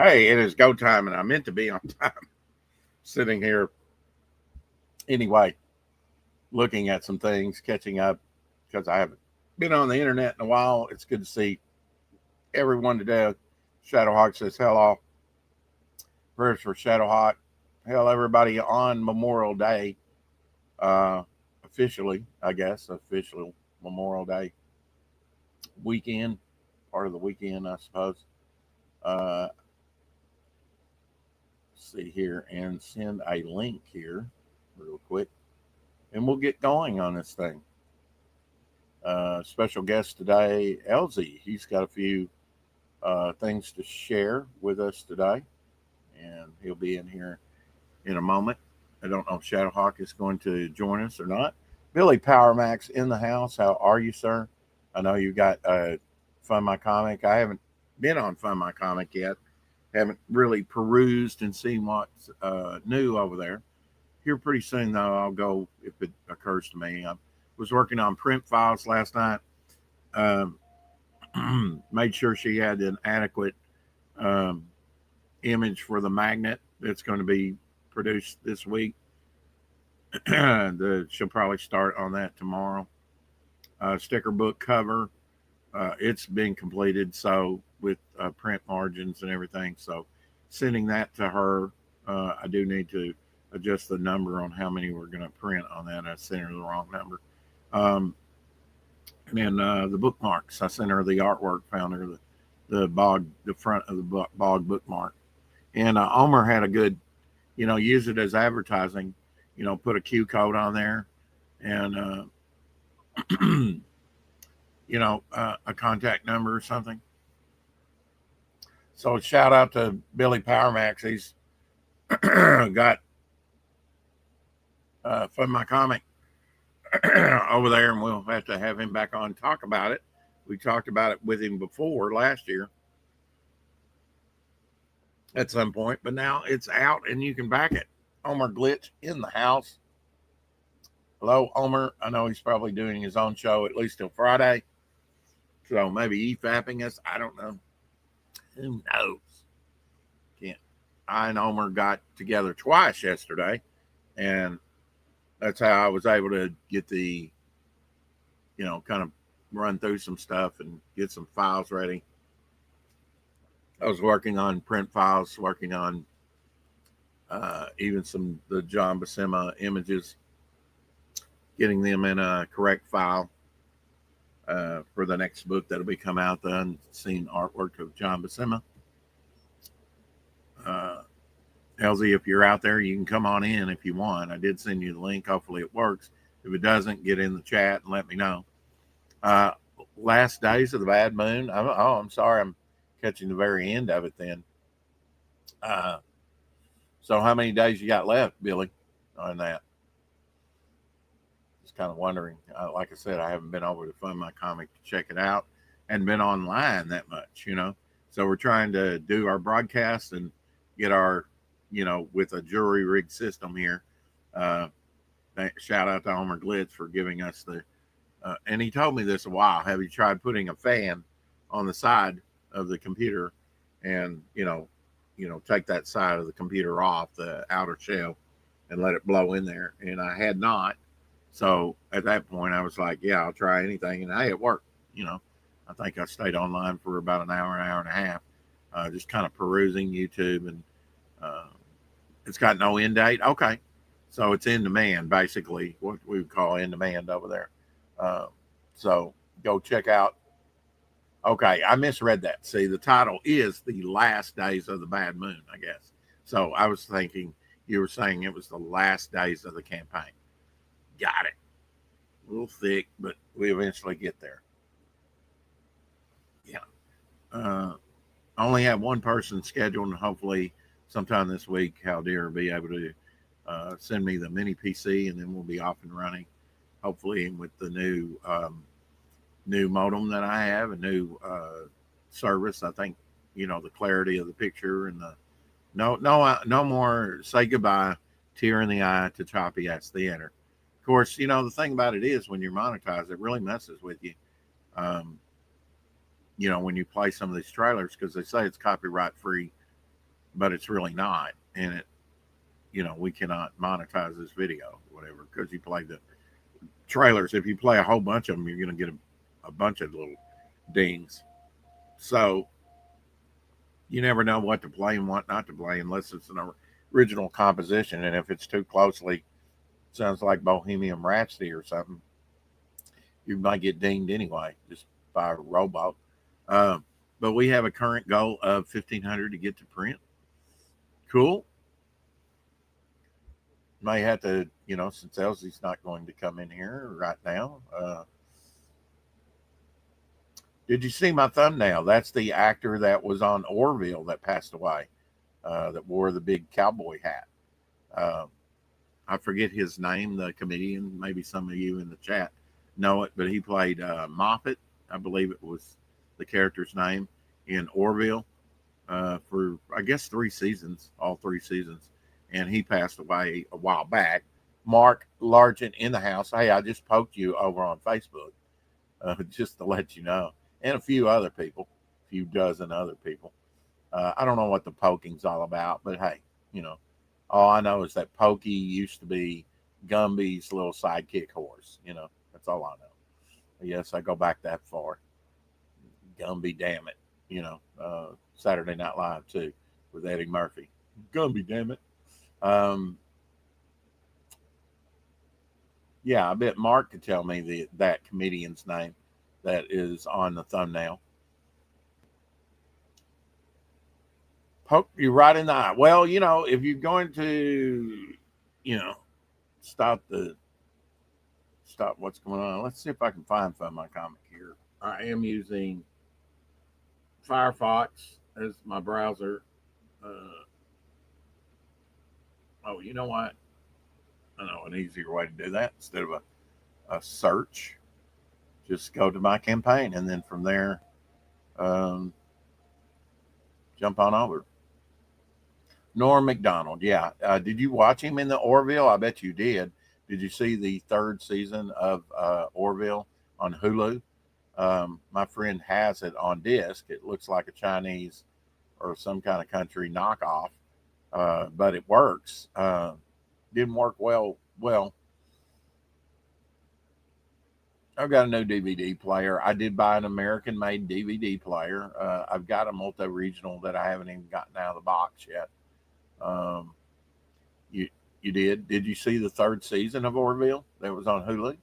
Hey, it is go time, and I meant to be on time. Sitting here anyway, looking at some things, catching up because I haven't been on the internet in a while. It's good to see everyone today. Shadowhawk says hello. Prayers for Shadowhawk. Hell, everybody on Memorial Day, uh, officially, I guess, official Memorial Day weekend, part of the weekend, I suppose. Uh, see here and send a link here real quick, and we'll get going on this thing. Special guest today, LZ. He's got a few things to share with us today, and he'll be in here in a moment. I don't know if Shadowhawk is going to join us or not. Billy Powermax in the house. How are you, sir? I know you got Fund My Comic. I haven't been on Fund My Comic yet. Haven't really perused and seen what's new over there. Here pretty soon, though, I'll go if it occurs to me. I was working on print files last night. Um, made sure she had an adequate um, image for the magnet that's going to be produced this week. She'll probably start on that tomorrow. Sticker book cover, it's been completed, so with print margins and everything. So sending that to her. I do need to adjust the number on how many we're going to print on that. I sent her the wrong number. Um, and then the bookmarks, I sent her the artwork, found her the front of the bog bookmark. And Omer had a good, use it as advertising, put a Q code on there and, a contact number or something. So shout out to Billy Powermax. He's got Fund My Comic over there, and we'll have to have him back on and talk about it. We talked about it with him before last year at some point, but now it's out and you can back it. Omer Glitch in the house. Hello, Omer. I know he's probably doing his own show at least till Friday. So maybe EFAPing us. I don't know. Who knows? Can't. I and Omer got together twice yesterday, and that's how I was able to get the, kind of run through some stuff and get some files ready. I was working on print files, working on even the John Buscema images, getting them in a correct file for the next book that'll be come out, the unseen artwork of John Buscema. LZ, if you're out there, you can come on in if you want. I did send you the link. Hopefully it works. If it doesn't, get in the chat and let me know. Last days of the bad moon. I'm sorry. I'm catching the very end of it then. So how many days you got left, Billy, on that? Just kind of wondering. Like I said, I haven't been over to Fund My Comic to check it out and been online that much, So we're trying to do our broadcast and get our, with a jury rig system here. Shout out to Homer Glitz for giving us and he told me this a while. Have you tried putting a fan on the side of the computer and, take that side of the computer off, the outer shell, and let it blow in there? And I had not. So at that point, I was like, yeah, I'll try anything. And hey, it worked. I think I stayed online for about an hour and a half, just kind of perusing YouTube. And it's got no end date. Okay. So it's in demand, basically, what we would call in demand over there. So go check out. Okay, I misread that. See, the title is The Last Days of the Bad Moon, I guess. So I was thinking you were saying it was the last days of the campaign. Got it. A little thick, but we eventually get there. Yeah. I only have one person scheduled, and hopefully sometime this week, Haldir will be able to send me the mini PC, and then we'll be off and running. Hopefully, with the new modem that I have, a new service. I think the clarity of the picture and the no more say goodbye, tear in the eye to choppy ass theater. Of course, the thing about it is when you're monetized, it really messes with you. When you play some of these trailers, because they say it's copyright free but it's really not. And it, we cannot monetize this video, whatever, because you play the trailers. If you play a whole bunch of them, you're going to get a bunch of little dings. So you never know what to play and what not to play unless it's an original composition. And if it's too closely, sounds like Bohemian Rhapsody or something, you might get dinged anyway, just by a robot. Um, but we have a current goal of 1,500 to get to print. Cool. May have to, since Elsie's not going to come in here right now. Did you see my thumbnail? That's the actor that was on Orville that passed away, that wore the big cowboy hat. Uh, I forget his name, the comedian. Maybe some of you in the chat know it, but he played Moffat, I believe it was the character's name, in Orville for, I guess, 3 seasons, all 3 seasons. And he passed away a while back. Mark Largent in the house. Hey, I just poked you over on Facebook, just to let you know. And a few other people, a few dozen other people. I don't know what the poking's all about, but hey, all I know is that Pokey used to be Gumby's little sidekick horse. That's all I know. Yes, I go back that far. Gumby, damn it. Saturday Night Live too, with Eddie Murphy. Gumby, damn it. Um, yeah, I bet Mark could tell me that comedian's name that is on the thumbnail. Poke you right in the eye. Well, if you're going to, you know, stop what's going on. Let's see if I can find my comic here. I am using Firefox as my browser. Oh, you know what? I know an easier way to do that instead of a search. Just go to my campaign and then from there, um, jump on over. Norm Macdonald, yeah. Did you watch him in the Orville? I bet you did. Did you see the 3rd season of Orville on Hulu? My friend has it on disc. It looks like a Chinese or some kind of country knockoff, but it works. Didn't work well. Well, I've got a new DVD player. I did buy an American-made DVD player. I've got a multi-regional that I haven't even gotten out of the box yet. Um, you you did? Did you see the 3rd season of Orville that was on Hulu?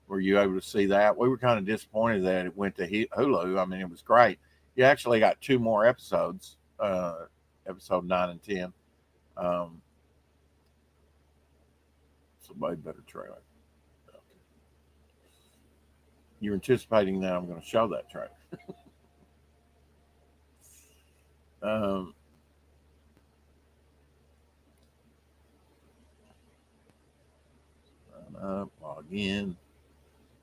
Were you able to see that? We were kind of disappointed that it went to Hulu. I mean, it was great. You actually got 2 more episodes, episode 9 and 10. Um, it's a way better trailer. Okay. You're anticipating that I'm going to show that trailer. Um, log in.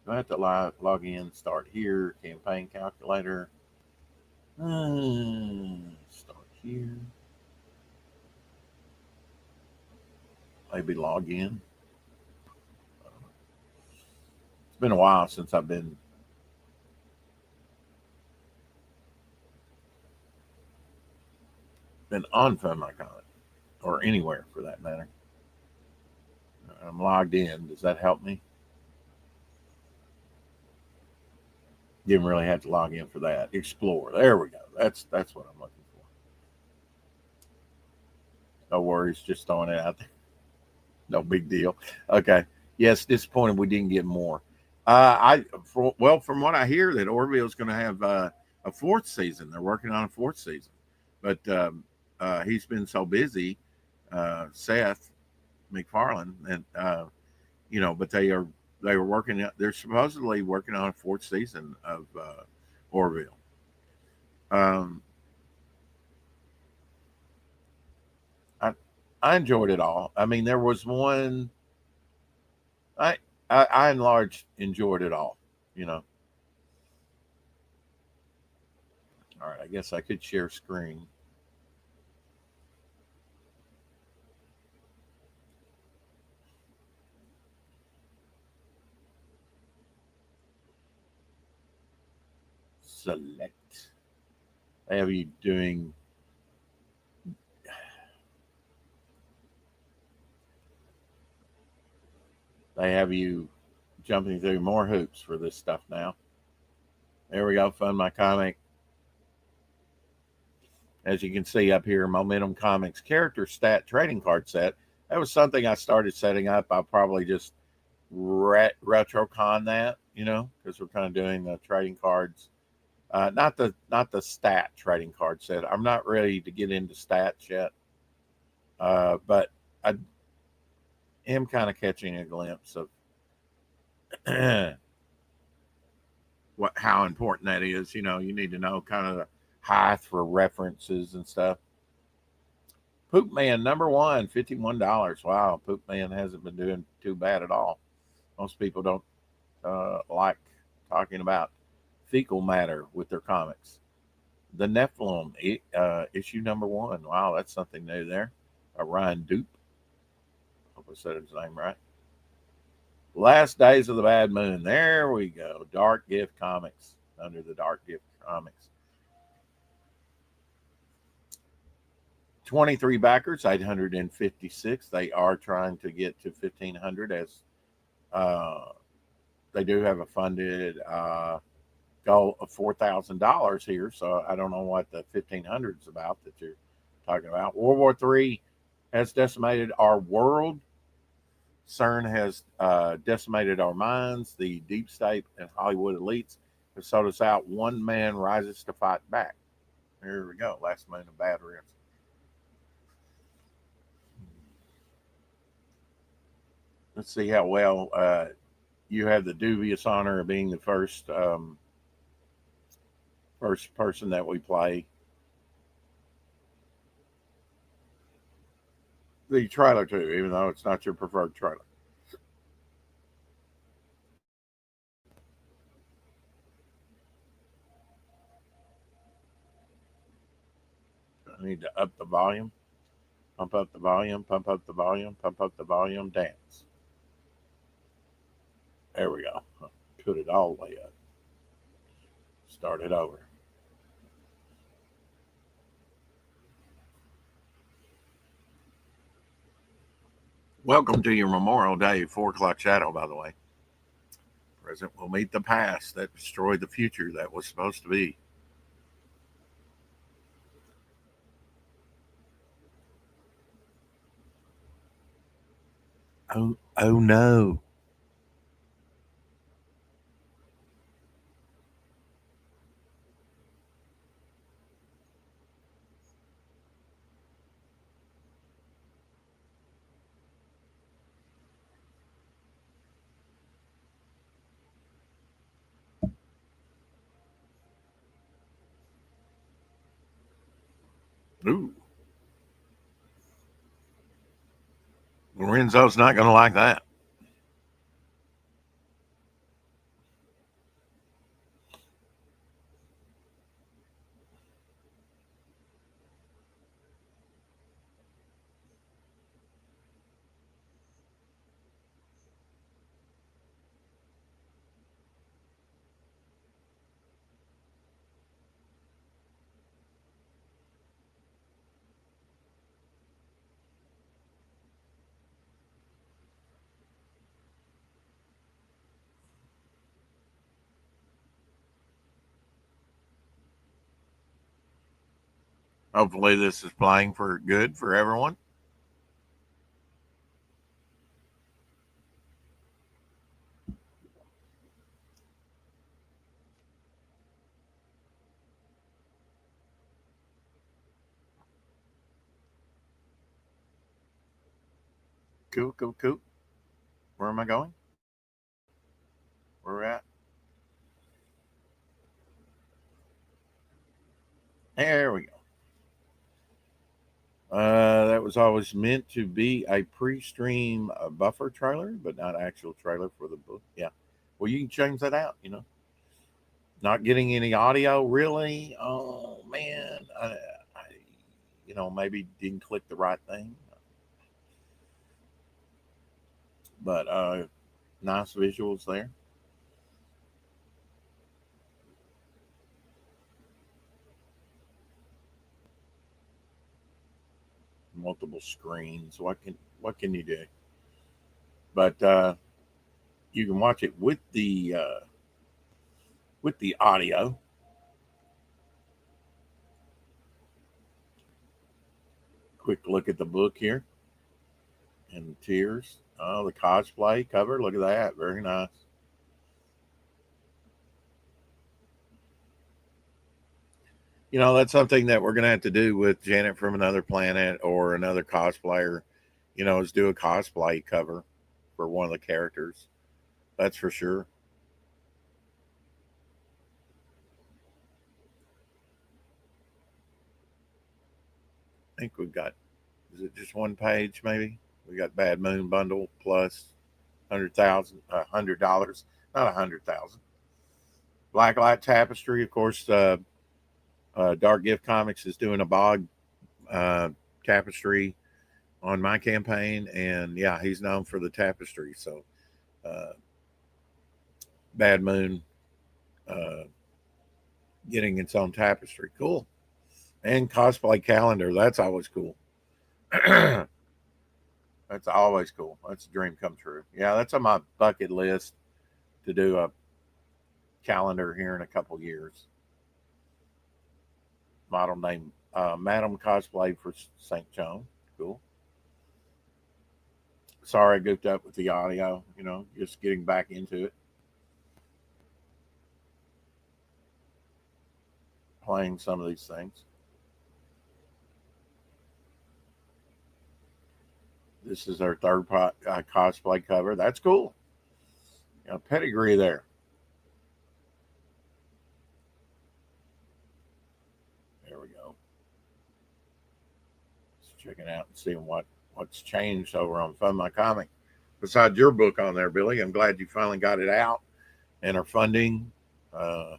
Do I have to log in? Start here. Campaign calculator. Start here. Maybe log in. It's been a while since I've been on FunMyCon or anywhere for that matter. I'm logged in. Does that help me? Didn't really have to log in for that. Explore. There we go. That's what I'm looking for. No worries. Just throwing it out there. No big deal. Okay. Yes, disappointed we didn't get more. From what I hear, that Orville is going to have a 4th season. They're working on a 4th season, but he's been so busy, Seth MacFarlane, and but they are working. They're supposedly working on a 4th season of Orville. Um, I I enjoyed it all. I mean, there was one. I I in large enjoyed it all. You know. All right. I guess I could share screen. Select. I have you doing They have you jumping through more hoops for this stuff now. There we go. Fund my comic. As you can see up here, Momentum Comics character stat trading card set. That was something I started setting up. I'll probably just retrocon that, because we're kind of doing the trading cards. Not the stat trading card set. I'm not ready to get into stats yet, but I am kind of catching a glimpse of how important that is. You need to know kind of the height for references and stuff. Poop Man number 1, $51. Wow, Poop Man hasn't been doing too bad at all. Most people don't like talking about fecal matter with their comics. The Nephilim, issue number 1. Wow, that's something new there. Ryan Dupe. Hope I said his name right. Last Days of the Bad Moon. There we go. Dark Gift Comics. Under the Dark Gift Comics. 23 backers, 856. They are trying to get to 1,500 as they do have a funded goal of $4,000 here. So I don't know what the 1,500 is about that you're talking about. World War III has decimated our world. CERN has decimated our minds. The deep state and Hollywood elites have sold us out. One man rises to fight back. There we go. Last Man of Bad Risk. Let's see how well you have the dubious honor of being the first person that we play the trailer to, even though it's not your preferred trailer. I need to up the volume, pump up the volume, pump up the volume, pump up the volume, dance. There we go. Put it all the way up. Start it over. Welcome to your Memorial Day 4 o'clock shadow, by the way. Present will meet the past that destroyed the future that was supposed to be. Oh no. Ooh. Lorenzo's not going to like that. Hopefully, this is playing for good for everyone. Cool, cool, cool. Where am I going? Where are we at? There we go. That was always meant to be a pre-stream buffer trailer, but not actual trailer for the book. Yeah. Well, you can change that out. Not getting any audio really. Oh man, maybe didn't click the right thing, but nice visuals there. Multiple screens. What can you do? But you can watch it with the audio. Quick look at the book here and tears. Oh, the cosplay cover. Look at that. Very nice. You know, that's something that we're going to have to do with Janet from Another Planet or another cosplayer, you know, is do a cosplay cover for one of the characters. That's for sure. I think we've got, is it just one page maybe? We got Bad Moon bundle plus 100,000, $100, not 100,000. Blacklight Tapestry, of course. Dark Gift Comics is doing a bog uh, tapestry on my campaign, and yeah, he's known for the tapestry. So, uh, Bad Moon uh, getting its own tapestry, cool, and cosplay calendar. That's always cool. That's always cool. That's a dream come true. Yeah, that's on my bucket list to do a calendar here in a couple years. Model name Madam Cosplay for St. John. Cool. Sorry I goofed up with the audio, you know, just getting back into it. Playing some of these things. This is our third cosplay cover. That's cool. You know, pedigree there. There we go. Just checking out and seeing what's changed over on Fund My Comic. Besides your book on there, Billy, I'm glad you finally got it out and are funding. Uh,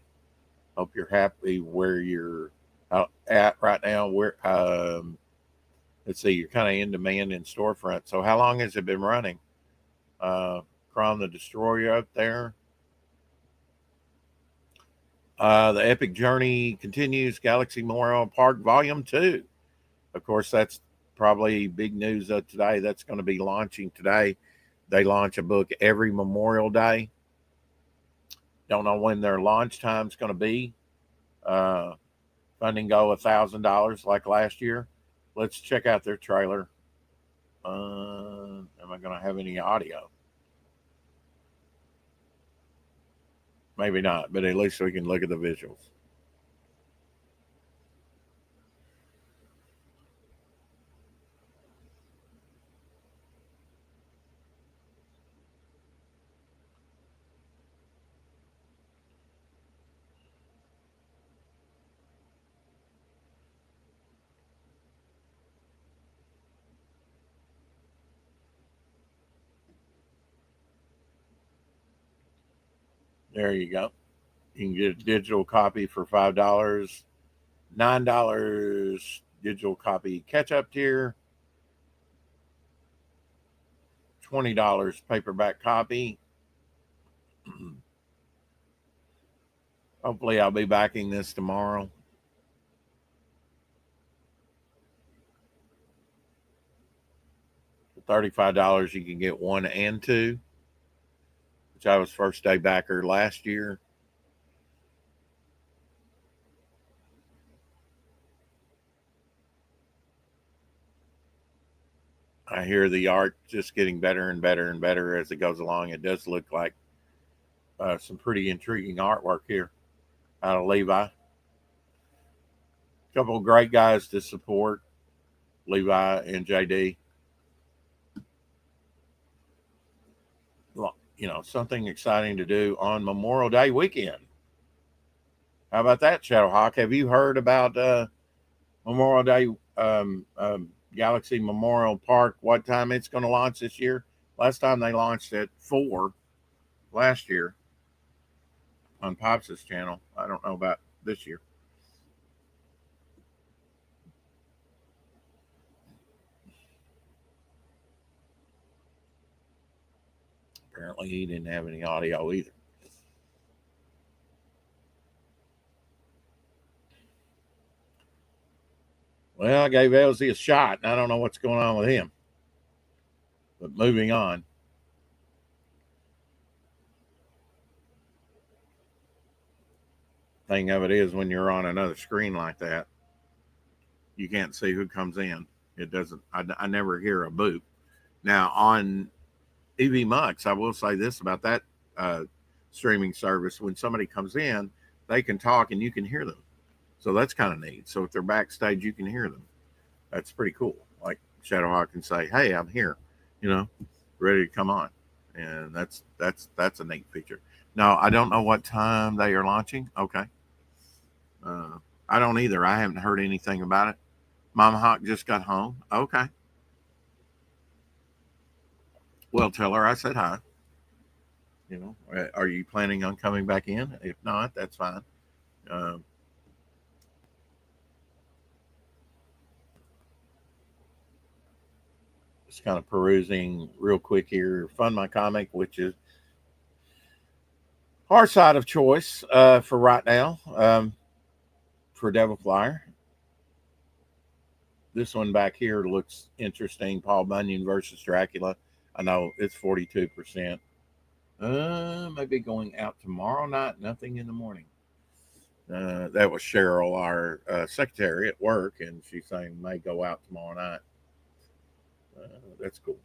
Hope you're happy where you're at right now. Where let's see, you're kind of in demand in storefront. So how long has it been running? Kron the Destroyer up there. The Epic Journey continues. Galaxy Memorial Park Volume 2. Of course, that's probably big news of today. That's going to be launching today. They launch a book every Memorial Day. Don't know when their launch time's going to be. Funding go $1,000 like last year. Let's check out their trailer. Am I going to have any audio? Maybe not, but at least we can look at the visuals. There you go. You can get a digital copy for $5, $9 digital copy catch up tier, $20 paperback copy. Hopefully, I'll be backing this tomorrow. For $35, you can get one and two, which I was first day backer last year. I hear the art just getting better and better and better as it goes along. It does look like some pretty intriguing artwork here out of Levi. A couple of great guys to support, Levi and JD. You know, something exciting to do on Memorial Day weekend. How about that, Shadowhawk? Have you heard about Memorial Day Galaxy Memorial Park? What time it's going to launch this year? Last time they launched at 4 last year on Pops' channel. I don't know about this year. Apparently, he didn't have any audio either. Well, I gave Elsie a shot, and I don't know what's going on with him. But moving on. Thing of it is, when you're on another screen like that, you can't see who comes in. It doesn't. I never hear a boop. Now on EV Mux, I will say this about that uh, streaming service: when somebody comes in, they can talk and you can hear them. So that's kind of neat. So if they're backstage, you can hear them. That's pretty cool. Like Shadowhawk can say, "Hey, I'm here," you know, ready to come on, and that's a neat feature. Now I don't know what time they are launching. Okay, uh, I don't either. I haven't heard anything about it. Mama Hawk just got home. Okay, well tell her I said hi. You know, are you planning on coming back in? If not, that's fine. Uh, just kind of perusing real quick here. Fund My Comic, which is our side of choice for right now for Devil Flyer. This one back here looks interesting. Paul Bunyan versus Dracula. I know it's 42%. Maybe going out tomorrow night. Nothing in the morning. That was Cheryl, our secretary at work, and she's saying may go out tomorrow night. That's cool.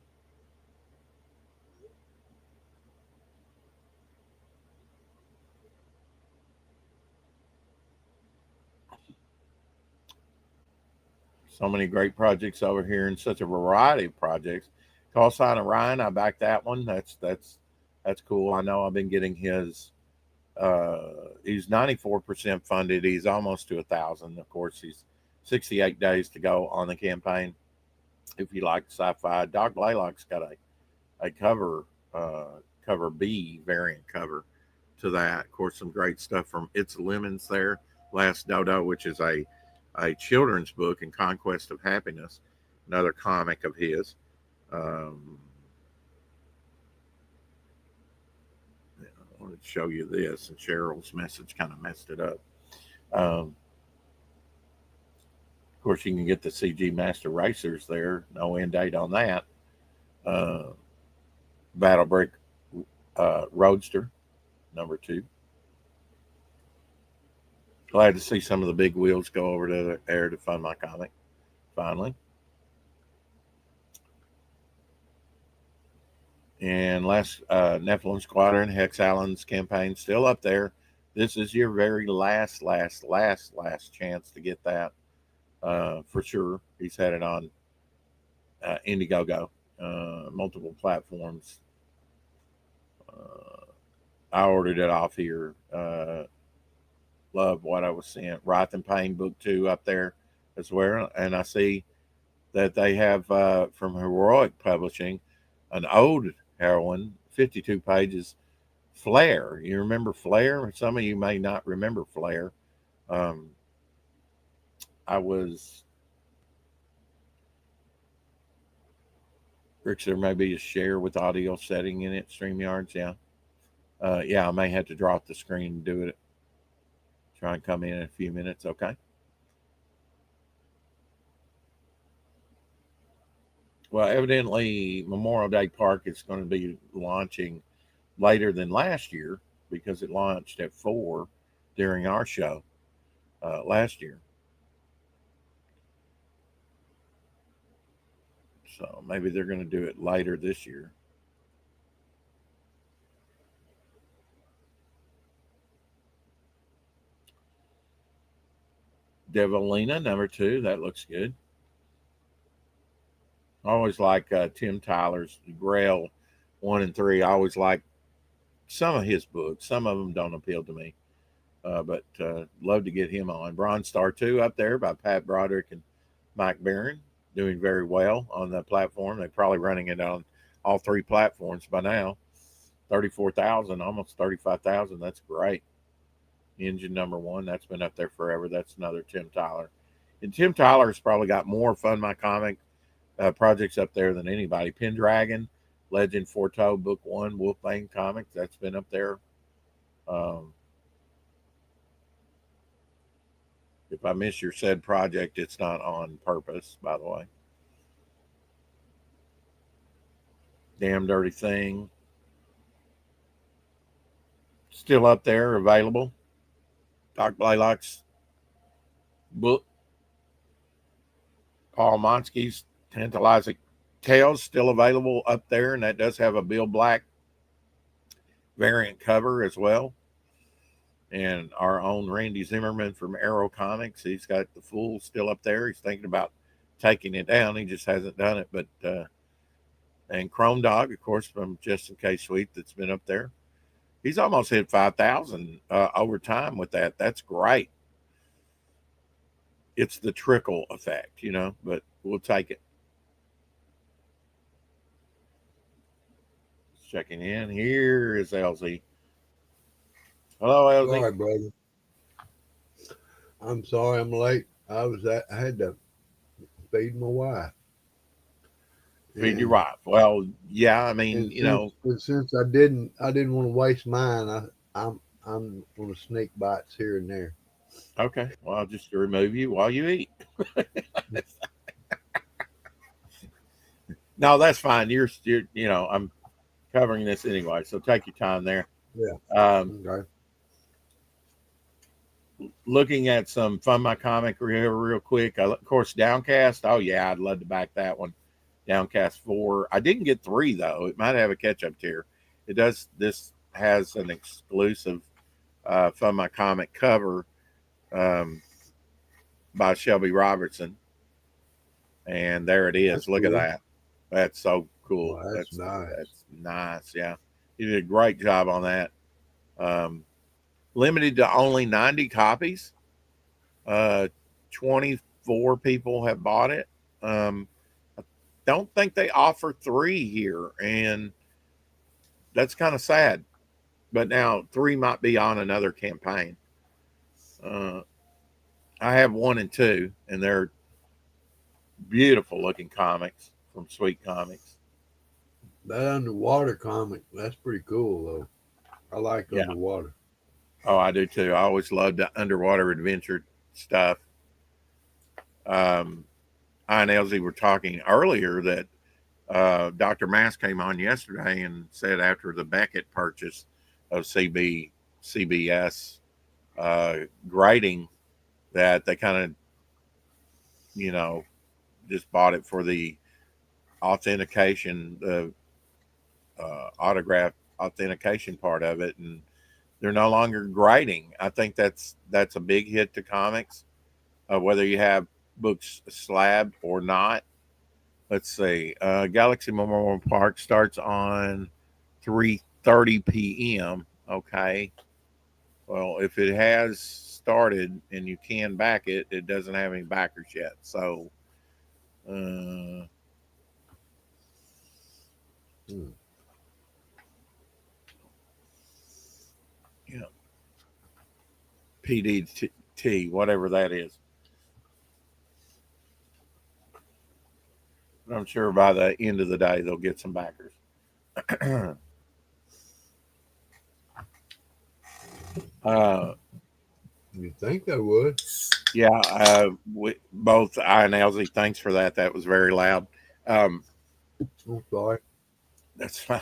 So many great projects over here, and such a variety of projects. Call Sign Orion, I backed that one. That's cool. I know I've been getting his. He's 94% funded. He's almost to 1,000. Of course, he's 68 days to go on the campaign. If you like sci-fi, Doc Blaylock's got a cover B variant cover to that. Of course, some great stuff from It's Lemons there. Last Dodo, which is a children's book in Conquest of Happiness, another comic of his. Um, I wanted to show you this, and Cheryl's message kind of messed it up. Um, of course, you can get the CG Master Racers there. No end date on that. Uh, Battle Brick Roadster, number 2. Glad to see some of the big wheels go over to the air to fund my comic. Finally. And last Nephilim Squadron, Hex Allen's campaign still up there. This is your very last chance to get that for sure. He's had it on Indiegogo, multiple platforms. I ordered it off here. Love what I was seeing. Wrath and Pain book 2 up there as well. And I see that they have from Heroic Publishing an old heroine, 52 pages, Flair. You remember Flair? Some of you may not remember Flair. Um, I was, Rich, there may be a share with audio setting in it, StreamYards. Yeah. Yeah, I may have to drop the screen and do it. Try and come in a few minutes. Okay. Well, evidently, Memorial Day Park is going to be launching later than last year because it launched at 4 during our show last year. So maybe they're going to do it later this year. Devilina, number 2. That looks good. I always like Tim Tyler's Grail 1 and 3. I always like some of his books. Some of them don't appeal to me, but love to get him on. Bronze Star 2 up there by Pat Broderick and Mike Barron, doing very well on the platform. They're probably running it on all 3 platforms by now. 34,000, almost 35,000. That's great. Engine number 1, that's been up there forever. That's another Tim Tyler. And Tim Tyler's probably got more Fund My Comic projects up there than anybody. Pendragon, Legend Foretold, Book 1, Wolfbane Comics, that's been up there. Um, if I miss your said project, it's not on purpose, by the way. Damn Dirty Thing, still up there, available. Doc Blaylock's book, Paul Monsky's Tantalizing Tales, still available up there, and that does have a Bill Black variant cover as well. And our own Randy Zimmerman from Arrow Comics, he's got the full still up there. He's thinking about taking it down. He just hasn't done it. But and Chrome Dog, of course, from Just in Case Sweet, that's been up there. He's almost hit 5,000 over time with that. That's great. It's the trickle effect, you know, but we'll take it. Checking in. Here is LZ. Hello, LZ. Sorry, brother. I'm sorry I'm late. I had to feed my wife. Feed your wife. Well, yeah, I mean, you know. And since I didn't want to waste mine, I'm going to sneak bites here and there. Okay. Well, I'll just remove you while you eat. No, that's fine. You're, you know, I'm covering this anyway, so take your time there. Yeah. Okay. Looking at some Fund My Comic real quick. Of course, Downcast. Oh, yeah, I'd love to back that one. Downcast 4. I didn't get 3, though. It might have a catch-up tier. It does. This has an exclusive Fund My Comic cover by Shelby Robertson. And there it is. Look at that. That's so cool. Well, that's nice. That's nice, yeah. He did a great job on that. Limited to only 90 copies. 24 people have bought it. I don't think they offer 3 here, and that's kind of sad. But now 3 might be on another campaign. I have 1 and 2, and they're beautiful looking comics from Sweet Comics. That underwater comic, that's pretty cool, though. I like underwater. Oh, I do too. I always loved the underwater adventure stuff. I and Elsie were talking earlier that Dr. Mass came on yesterday and said after the Beckett purchase of CBS grading that they kind of, you know, just bought it for the authentication, the autograph authentication part of it, and they're no longer grading. I think that's a big hit to comics, whether you have books slabbed or not. Let's see. Galaxy Memorial Park starts on 3:30 p.m. Okay. Well, if it has started and you can back it, it doesn't have any backers yet. So, yeah. PDT, whatever that is. But I'm sure by the end of the day they'll get some backers. You think they would? Yeah, both I and Elsie, thanks for that. That was very loud. I'm sorry. That's fine.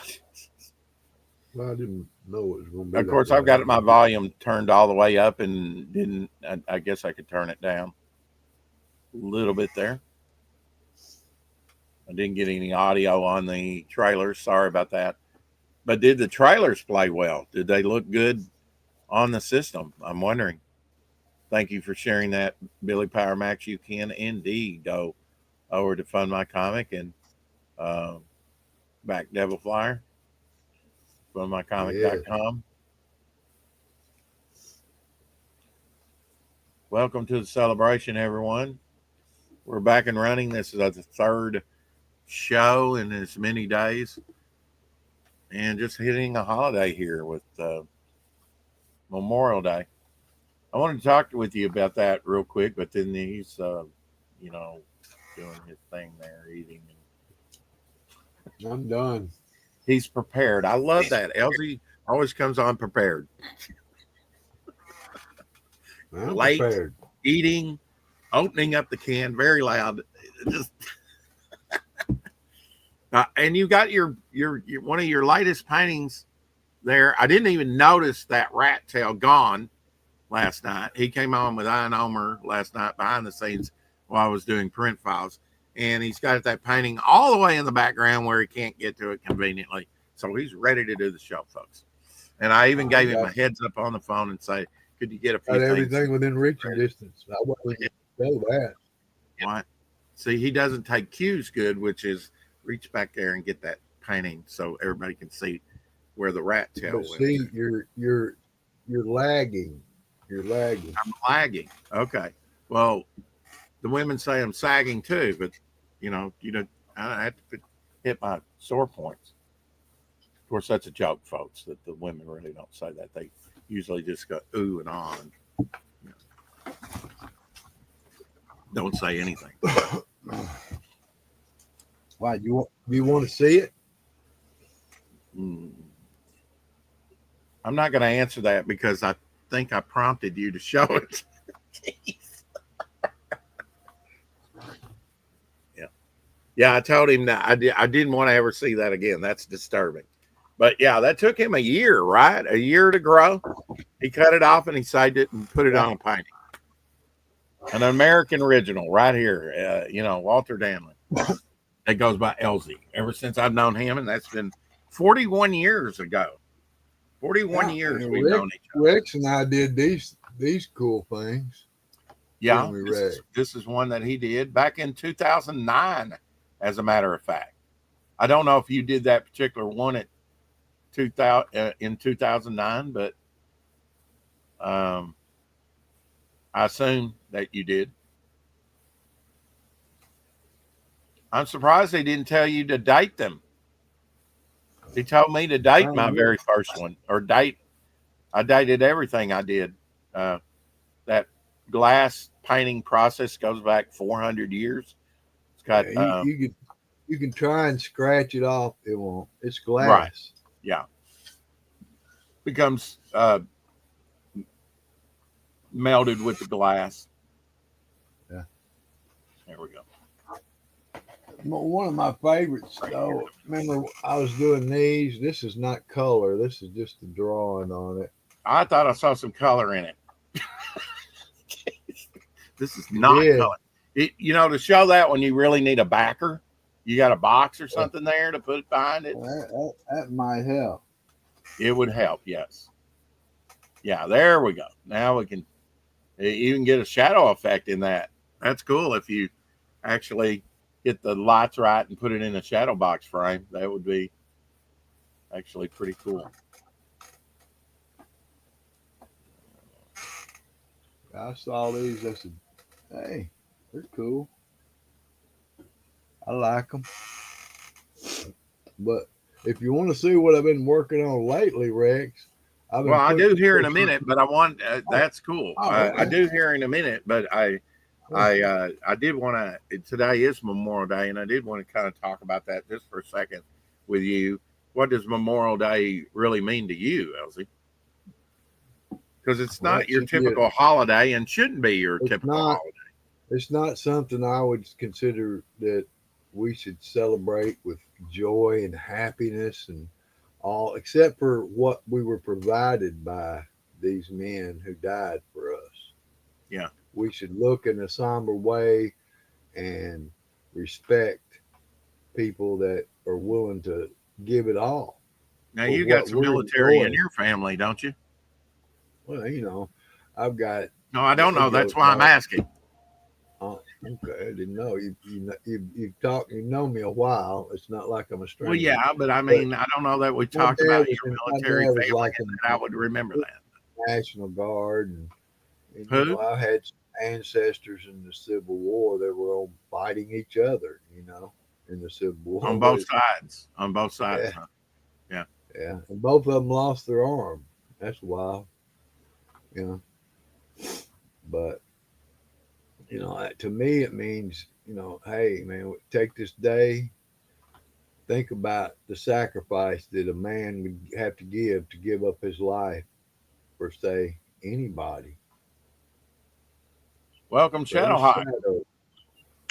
Well, I didn't know it was going to be. Of course, I've got my volume turned all the way up and didn't. I guess I could turn it down a little bit there. I didn't get any audio on the trailers. Sorry about that. But did the trailers play well? Did they look good on the system? I'm wondering. Thank you for sharing that, Billy Power Max. You can indeed go over to Fund My Comic and back Devil Flyer. FundMyComic.com. Welcome to the celebration, everyone. We're back and running. This is the 3rd show in as many days. And just hitting a holiday here with Memorial Day. I wanted to talk with you about that real quick, but then he's, you know, doing his thing there, eating. I'm done. He's prepared. I love that. Elsie always comes on prepared. I'm Late, prepared. Eating, opening up the can, very loud. Just and you got your one of your latest paintings there. I didn't even notice that rat tail gone. last night. He came on with Ian Omer last night behind the scenes while I was doing print files. And he's got that painting all the way in the background where he can't get to it conveniently. So he's ready to do the show, folks. And I even gave him a heads up on the phone and say, could you get a few got things? everything within reaching distance. I wouldn't know that. What? See, he doesn't take cues good, which is reach back there and get that painting so everybody can see where the rat tail But was. see, you're lagging. You're lagging. I'm lagging. Okay. Well, the women say I'm sagging too, but you know, I have to hit my sore points. Of course, that's a joke, folks, that the women really don't say that. They usually just go ooh and on. You know, don't say anything. Why you want to see it? I'm not going to answer that because I think I prompted you to show it. Yeah, I told him that I didn't want to ever see that again. That's disturbing. But yeah, that took him a year, right? A year to grow. He cut it off and he saved it and put it on a painting. An American original right here. Walter Danley. That goes by Elsie. Ever since I've known him, and that's been 41 years ago. 41 years we've known each other. Rex and I did these cool things. Yeah, this is one that he did back in 2009, as a matter of fact. I don't know if you did that particular one in 2009, but I assume that you did. I'm surprised they didn't tell you to date them. He told me to date my very first one, or date. I dated everything I did. That glass painting process goes back 400 years. It's got you can try and scratch it off. It won't. It's glass. Right. Yeah. Becomes melded with the glass. Yeah. There we go. One of my favorites, though. Remember, I was doing these. This is not color. This is just a drawing on it. I thought I saw some color in it. This is not color. To show that one, you really need a backer. You got a box or something there to put behind it. That might help. It would help, yes. Yeah, there we go. Now we can even get a shadow effect in that. That's cool if you actually get the lights right and put it in a shadow box frame. That would be actually pretty cool. I saw these. I said, hey, they're cool. I like them. But if you want to see what I've been working on lately, Rex, I do here in a minute, but I want that's cool. I do here in a minute, but I did want to. Today is Memorial Day, and I did want to kind of talk about that just for a second with you. What does Memorial Day really mean to you, Elsie? Because it's not your typical holiday, and shouldn't be your typical holiday. It's not something I would consider that we should celebrate with joy and happiness and all, except for what we were provided by these men who died for us. Yeah. We should look in a somber way and respect people that are willing to give it all. Now, you got some military in your family, don't you? Well, I've got. No, I don't know. That's why I'm asking. Oh, okay. I didn't know. You've talked. You know me a while. It's not like I'm a stranger. Well, yeah, but I mean, I don't know that we talked about your military family, like and that I would remember that. National Guard, and who? I had ancestors in the Civil War that were all fighting each other. In the Civil War. On both sides. On both sides. Yeah. Huh? Yeah. Yeah, and both of them lost their arm. That's wild. But to me it means, hey man, take this day, think about the sacrifice that a man would have to give up his life for, say, anybody. Welcome, Shadowhawk.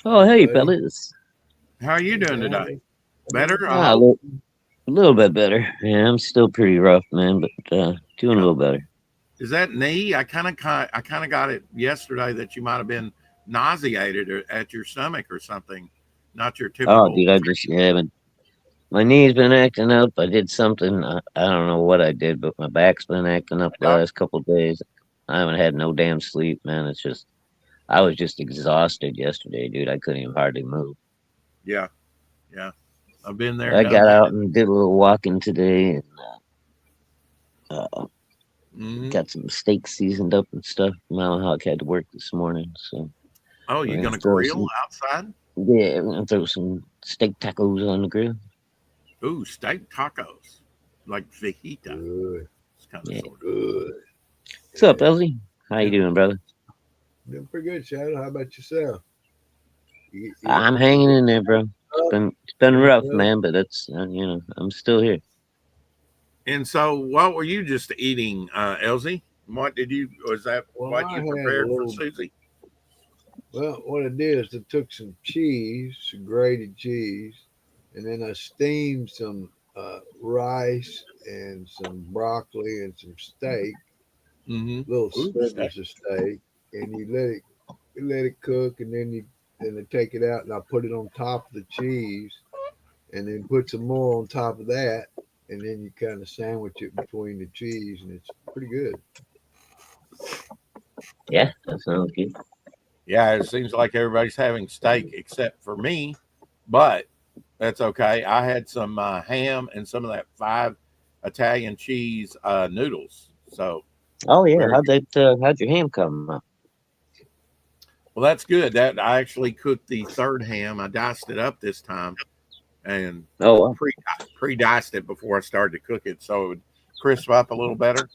Oh, hey, fellas. How are you doing today? Better? A little bit better. Yeah, I'm still pretty rough, man, but doing a little better. Is that knee? I kind of got it yesterday that you might have been nauseated at your stomach or something. Not your Oh, typical. dude, my knee's been acting up. I did something. I don't know what I did, but my back's been acting up the Doc. last couple of days. I haven't had no damn sleep, man. It's just, I was just exhausted yesterday, dude. I couldn't even hardly move. Yeah, yeah. I've been there, I done got that. out and did a little walking today, and Hmm. got some steak seasoned up and stuff. Mile Hawk had to work this morning, so Oh, we're you gonna gonna throw grill some. outside? Yeah, we're gonna throw some steak tacos on the grill. Ooh, steak tacos, like fajita. Good, It's kind of Yeah. sort of. good. What's up, Yeah. Elsie? How you doing, brother? Doing pretty good, Shadow. How about yourself? I'm hanging in there, bro. Up? It's been rough, Well, man, but that's I'm still here. And so, what were you just eating, Elsie? What did you? Was that well, what I you had a prepared for little. Susie? Well, what I did is I took some cheese, some grated cheese, and then I steamed some rice and some broccoli and some steak, Mm-hmm. little Ooh, steak. slivers of steak, and you let it cook, and then I take it out and I put it on top of the cheese, and then put some more on top of that, and then you kind of sandwich it between the cheese, and it's pretty good. Yeah, that sounds good. Yeah, it seems like everybody's having steak except for me, but that's okay. I had some ham and some of that five Italian cheese noodles. So Oh yeah, very how'd your ham come out? well. That's good. That I actually cooked the third ham. I diced it up this time and Oh wow. pre pre diced it before I started to cook it, so it would crisp up a little better.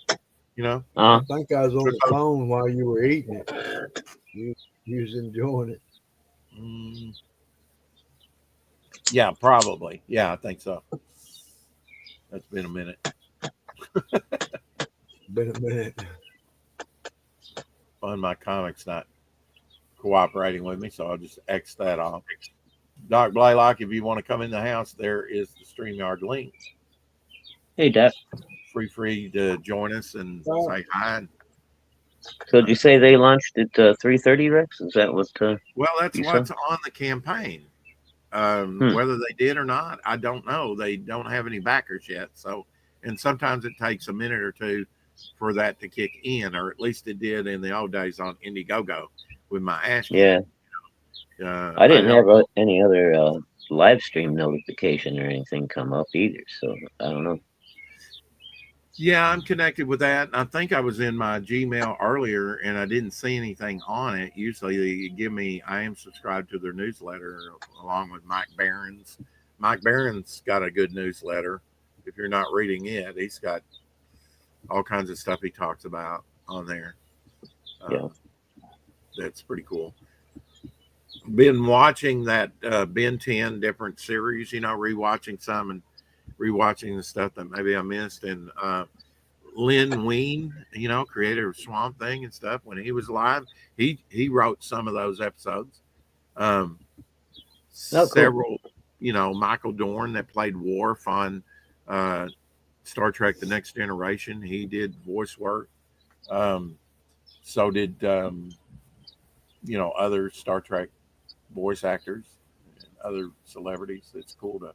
You know. I Uh think I was on the phone while you were eating it. You was enjoying it. Mm, yeah, probably. Yeah, I think so. That's been a minute. Been a minute. Fun, my comic's not cooperating with me, so I'll just X that off. Doc Blaylock, if you want to come in the house, there is the StreamYard link. hey Doc. Free to join us and Oh, say hi. And, So did you say they launched at 3:30, Rex? Is that what well, that's you saw? what's on the campaign. Hmm. Whether they did or not, I don't know. They don't have any backers yet. So, and sometimes it takes a minute or two for that to kick in, or at least it did in the old days on Indiegogo with my Ash Yeah, King. I I didn't helped. have any other live stream notification or anything come up either, so I don't know. Yeah, I'm connected with that. I think I was in my Gmail earlier and I didn't see anything on it. Usually they give me, I am subscribed to their newsletter along with Mike Barron's. Mike Barron's got a good newsletter. If you're not reading it, he's got all kinds of stuff he talks about on there. Yeah. That's pretty cool. Been watching that Ben 10 different series, rewatching some and rewatching the stuff that maybe I missed. And Lynn Wein, creator of Swamp Thing and stuff, when he was alive, he wrote some of those episodes. Um, Oh, cool. Several, Michael Dorn that played Worf on Star Trek: The Next Generation, he did voice work. Um, so did other Star Trek voice actors and other celebrities. It's cool to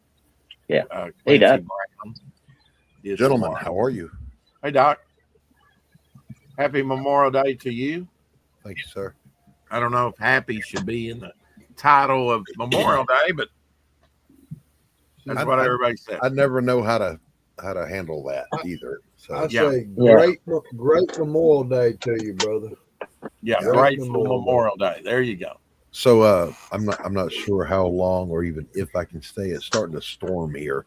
Yeah. Hey Clancy Doc. Brown did some Gentlemen, art. how are you? Hey Doc, happy Memorial Day to you. Thank you, sir. I don't know if happy should be in the title of Memorial Day, but that's what everybody said. I never know how to handle that either. So I Yeah. say Yeah. great Memorial Day to you, brother. Yeah, Great grateful Memorial Day. There you go. so I'm not sure how long or even if I can stay. It's starting to storm here.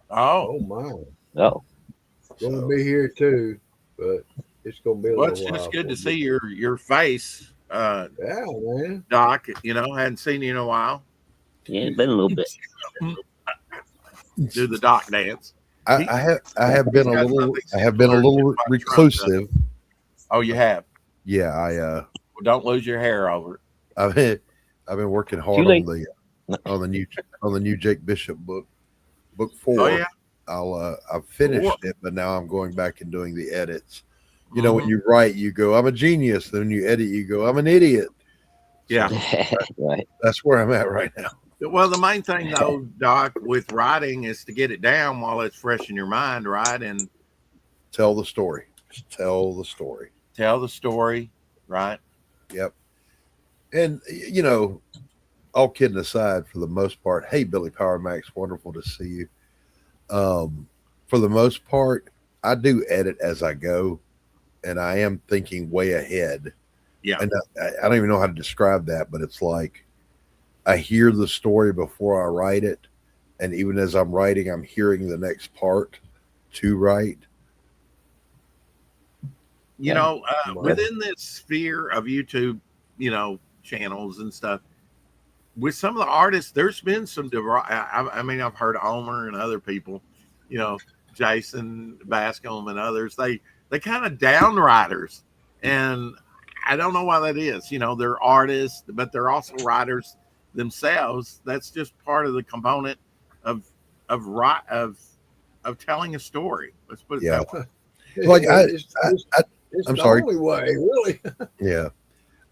Oh, Oh my, Oh. gonna So be here too, but it's gonna be a well, little it's just while. good to before see your face, Yeah, man. Doc. Hadn't seen you in a while. Yeah, it's been a little bit. Do the Doc dance. I have been He's a got little something I have been a similar to little what Trump does. reclusive. Oh, you have. Yeah, Well, don't lose your hair over it. I've been working Too hard late. on the new Jake Bishop book 4. Oh yeah. I've finished 4. it, but now I'm going back and doing the edits You know, when you write, you go, I'm a genius. Then when you edit, you go, I'm an idiot. Yeah. Right. That's where I'm at right now. Well, the main thing though, Doc, with writing is to get it down while it's fresh in your mind, right? And Tell the story. Just tell the story. tell the story, right? Yep. And, you know, all kidding aside, for the most part, hey, Billy Power Max, wonderful to see you. For the most part, I do edit as I go, and I am thinking way ahead. Yeah. And I don't even know how to describe that, but it's like I hear the story before I write it. And even as I'm writing, I'm hearing the next part to write. You know, within this sphere of YouTube, you know, channels and stuff, with some of the artists, there's been some. I mean, I've heard Omer and other people, you know, Jason Bascom and others. They kind of down writers, and I don't know why that is. You know, they're artists, but they're also writers themselves. That's just part of the component of of of telling a story. Let's put it that way. Like it's I'm the sorry. only way, really. Yeah.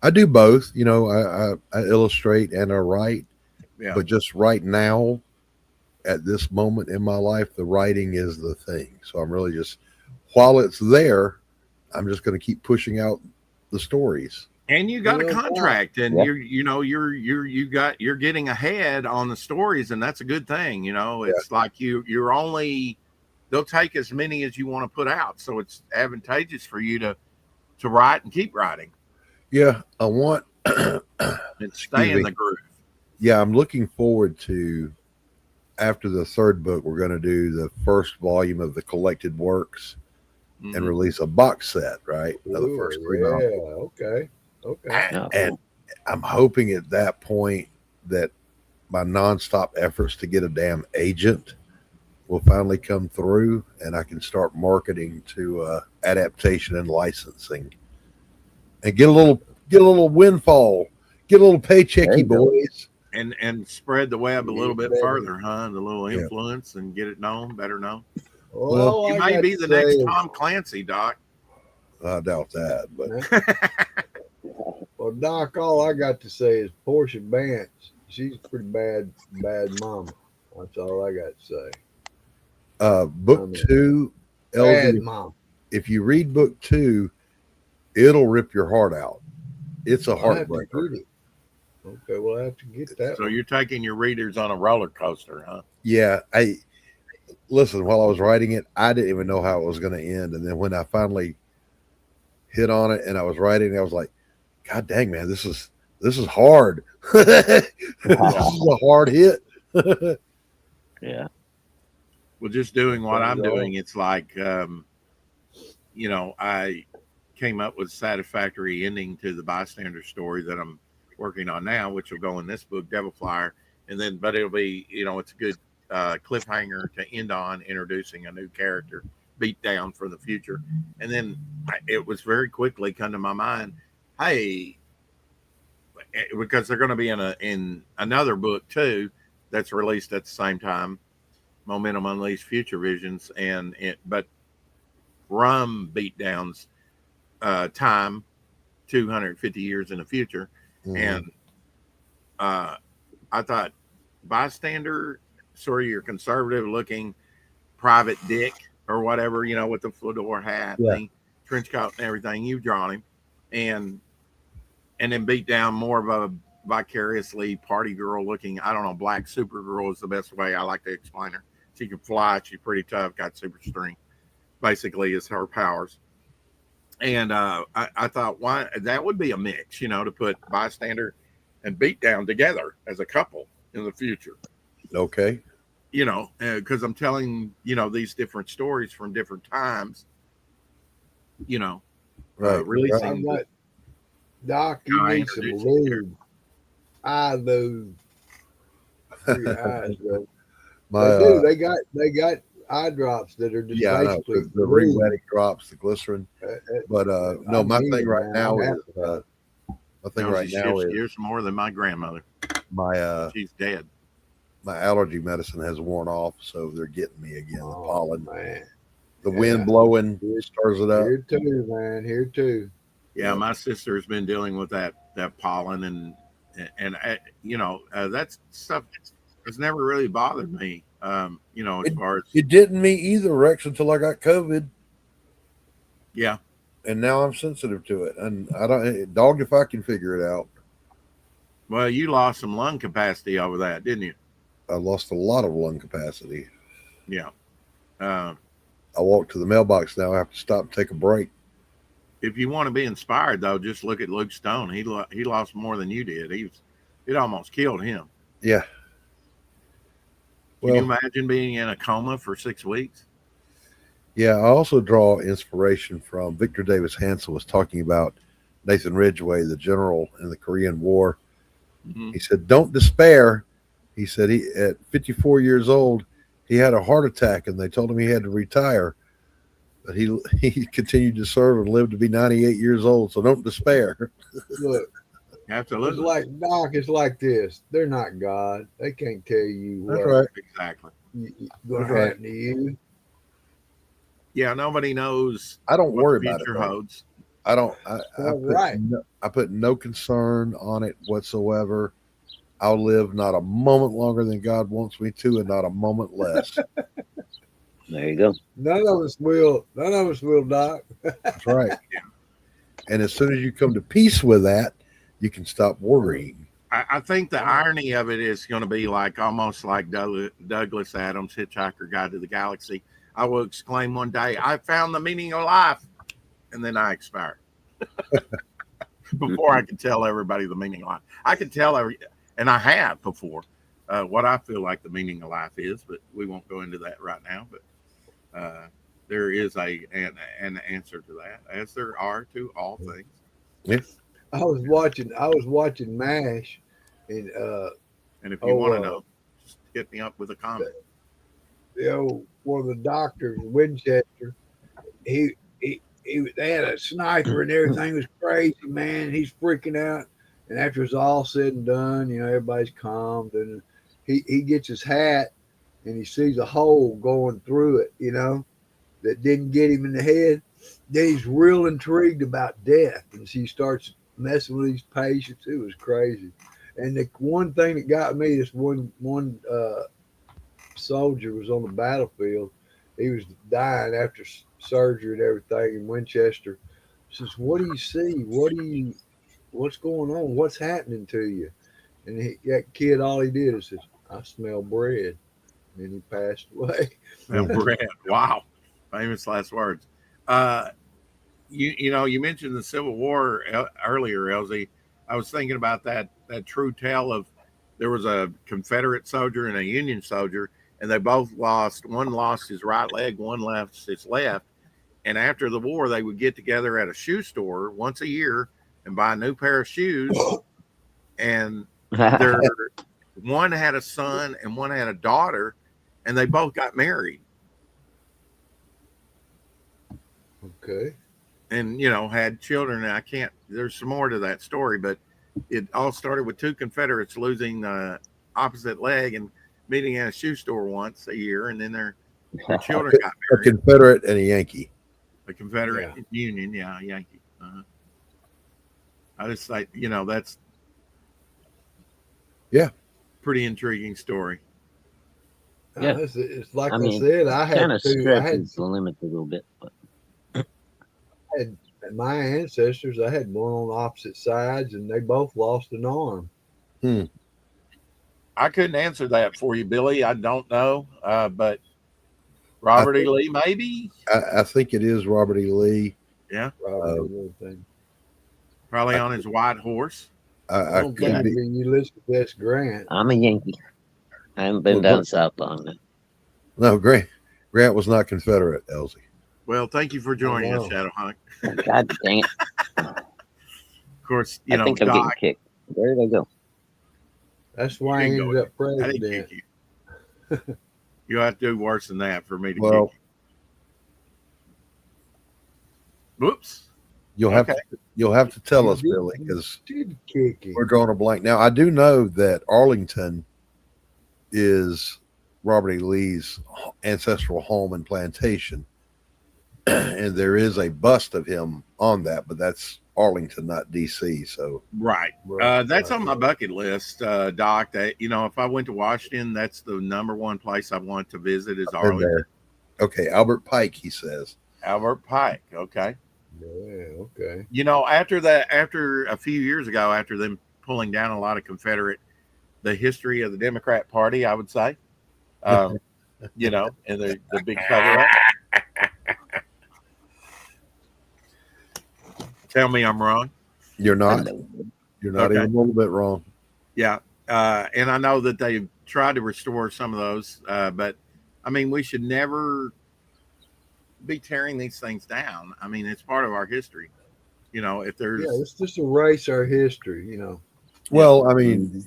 I do both. You know, I illustrate and I write. Yeah. But just right now, at this moment in my life, the writing is the thing. So I'm really just, while it's there, I'm just going to keep pushing out the stories. And you got a contract, and Yep. you're getting ahead on the stories, and that's a good thing. You know, it's like you're only, they'll take as many as you want to put out, so it's advantageous for you to write and keep writing Yeah, I want. and stay in the groove. Yeah, I'm looking forward to, after the third book, we're going to do the first volume of the collected works and release a box set, right? The first three novels. Okay. And I'm hoping at that point that my nonstop efforts to get a damn agent will finally come through, and I can start marketing to adaptation and licensing, and get a little windfall, get a little paychecky, boys, and spread the web a little bit further, huh? The little influence and get it known, better known. Well, You may be the next Tom Clancy, Doc. I doubt that, but well, Doc, all I got to say is Portia Bance. She's a pretty bad mama. That's all I got to say. book two, Bad LD, mom. if you read book two, it'll rip your heart out. It's a heartbreaker. Okay, well, I have to get that. So you're taking your readers on a roller coaster, huh? Yeah, listen, while I was writing it, I didn't even know how it was going to end. And then when I finally hit on it and I was writing, I was like, God dang, man, this is hard. This is a hard hit. Yeah. Well, just doing what I'm doing, it's like, you know, I came up with a satisfactory ending to the Bystander story that I'm working on now, which will go in this book, Devil Flyer. And then, but it'll be, you know, it's a good cliffhanger to end on, introducing a new character, beat down for the future. And then it was very quickly come to my mind, hey, because they're going to be in another book too that's released at the same time, Momentum Unleashed Future Visions, but Rum Beatdowns time 250 years in the future. And I thought Bystander, sort of your conservative looking private dick or whatever, you know, with the fedora hat, and trench coat and everything, you've drawn him, and then Beat Down, more of a vicariously party girl looking, I don't know, black Supergirl is the best way I like to explain her. She can fly, she's pretty tough, got super strength, basically is her powers. And I thought, why, that would be a mix, you know, to put Bystander and Beat Down together as a couple in the future. Okay. You know, because I'm telling, you know, these different stories from different times, you know, releasing. Doc, you need some lube. I lube for your eyes, bro. They got eye drops that are just basically the re-wetting drops, the glycerin. But no, my thing right now is years more than my grandmother. She's dead. My allergy medicine has worn off, so they're getting me again. The pollen. Man. The wind Yeah. blowing Here, stirs it up. here too, man. Here too. Yeah, my sister's been dealing with that pollen and that stuff has never really bothered me. As It, far as it didn't me either, Rex, until I got COVID, yeah, and now I'm sensitive to it. And I don't dog if I can figure it out. well, you lost some lung capacity over that, didn't you? I lost a lot of lung capacity. Yeah. Uh, I walk to the mailbox now. I have to stop and take a break. if you want to be inspired, though, just look at Luke Stone. He lost more than you did. It almost killed him. Yeah. Can you Well, imagine being in a coma for 6 weeks? yeah. I also draw inspiration from Victor Davis Hanson was talking about Nathan Ridgway, the general in the Korean War. Mm-hmm. He said, "Don't despair." He said he at 54 years old, he had a heart attack, and they told him he had to retire. But he continued to serve and lived to be 98 years old. So don't despair. Look, Absolutely. it's like Doc. It's like this. They're not God. They can't tell you That's what right. Exactly. going That's to right. happen to you. Yeah, nobody knows I don't what worry the about it. future Though. holds. I don't. Right. I put no concern on it whatsoever. I'll live not a moment longer than God wants me to, and not a moment less. There you go. None of us will. None of us will, Doc. That's right. And as soon as you come to peace with that, you can stop worrying. I think the irony of it is going to be like almost like Douglas Adams' Hitchhiker Guide to the Galaxy. I will exclaim one day, "I found the meaning of life," and then I expire before I can tell everybody the meaning of life. I can tell and I have before, what I feel like the meaning of life is, but we won't go into that right now. But there is an answer to that, as there are to all things. Yeah. I was watching MASH, and And if you want to know, just hit me up with a comment. one of the doctors, Winchester, he they had a sniper and everything was crazy, man. He's freaking out, and after it's all said and done, everybody's calmed, and he gets his hat, and he sees a hole going through it, that didn't get him in the head. Then he's real intrigued about death, and he starts messing with these patients. It was crazy. And the one thing that got me, this one soldier was on the battlefield. He was dying after surgery and everything in Winchester. He says, "What do you see? What's going on? What's happening to you?" And that kid, all he did is says, "I smell bread." And he passed away. Now, Brad, wow, famous last words. You mentioned the Civil War earlier, Elsie. I was thinking about that true tale of there was a Confederate soldier and a Union soldier, and they both lost. One lost his right leg, one lost his left. And after the war, they would get together at a shoe store once a year and buy a new pair of shoes. And one had a son and one had a daughter, and they both got married. Okay. And had children. And there's some more to that story, but it all started with two Confederates losing the opposite leg and meeting at a shoe store once a year, and then their children got A married. Confederate and a Yankee. A Confederate Union, Yankee. I just like that's pretty intriguing story. Yeah. It's like I I mean, said, I kind had of to. I stretches the limit a little bit, but had my ancestors. I had one on opposite sides, and they both lost an arm. I couldn't answer that for you, Billy. I don't know, but Robert E. Lee, maybe. I think it is Robert E. Lee. Yeah, I probably on his white horse. I don't could think be. it'd be Ulysses S. Grant. I'm a Yankee. I haven't been down south long enough. No, Grant was not Confederate, Elsie. Well, thank you for joining us, Shadowhawk. God dang it. Of course, I think I'm Doc. getting kicked. Where did I go? That's why I You didn't ended up I didn't president. kick you. You have to do worse than that for me to Well, kick you. Whoops. you'll have to tell us, You Billy, because did kick him. we're drawing a blank. Now, I do know that Arlington is Robert E. Lee's ancestral home and plantation. and there is a bust of him on that, but that's Arlington, not DC. So Right. Right, That's right, on my bucket list, Doc. That if I went to Washington, that's the number one place I want to visit is I've been Arlington. there. Okay, Albert Pike, he says. Albert Pike. Okay. yeah, okay. After a few years ago, after them pulling down a lot of the history of the Democrat Party, I would say, and the big cover up. Tell me I'm wrong. You're not. Hello. You're not Okay. even a little bit wrong. Yeah. And I know that they've tried to restore some of those, but I mean, we should never be tearing these things down. I mean, it's part of our history. If there's Yeah, let's just erase our history. Well, I mean,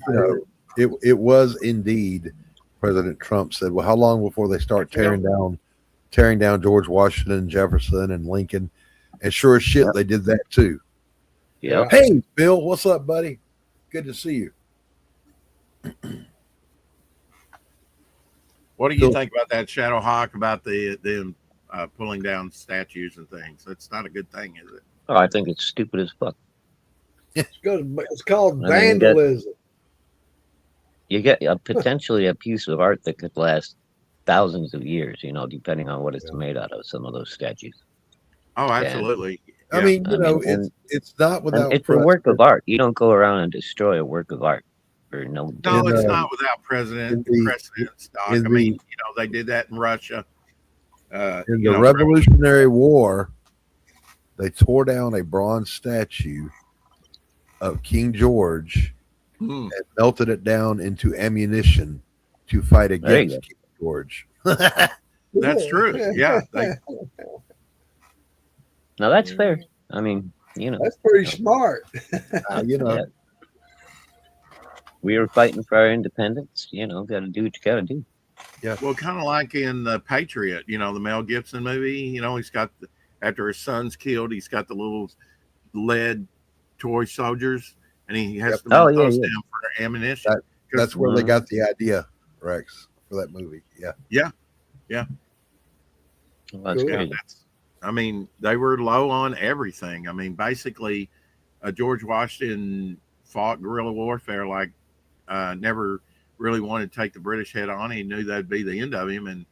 it was indeed. President Trump said, "Well, how long before they start tearing down George Washington, Jefferson, and Lincoln?" And sure as shit, they did that too. Yep. Hey, Bill, what's up, buddy? Good to see you. what do you think about that, Shadow Hawk? About them pulling down statues and things? That's not a good thing, is it? Oh, I think it's stupid as fuck. It's called I mean, vandalism. You get potentially a piece of art that could last thousands of years, depending on what it's made out of, some of those statues. Oh, absolutely. I mean, it's not without. It's a work of art. You don't go around and destroy a work of art for no. No, it's In, not without precedence, Doc. I in mean, they did that in Russia. In the Revolutionary War, they tore down a bronze statue of King George and melted it down into ammunition to fight against King George. That's true. Yeah. Now that's fair. I mean, That's pretty smart. yeah. We were fighting for our independence. Got to do what you got to do. Yeah. Well, kind of like in the Patriot, the Mel Gibson movie. He's got after his son's killed, he's got the little lead toy soldiers, and he has to melt those down for ammunition. That's where they got the idea, Rex, for that movie. Yeah. Well, that's Cool. crazy. I mean, they were low on everything. I mean, basically, George Washington fought guerrilla warfare like never really wanted to take the British head on. He knew that'd be the end of him. And,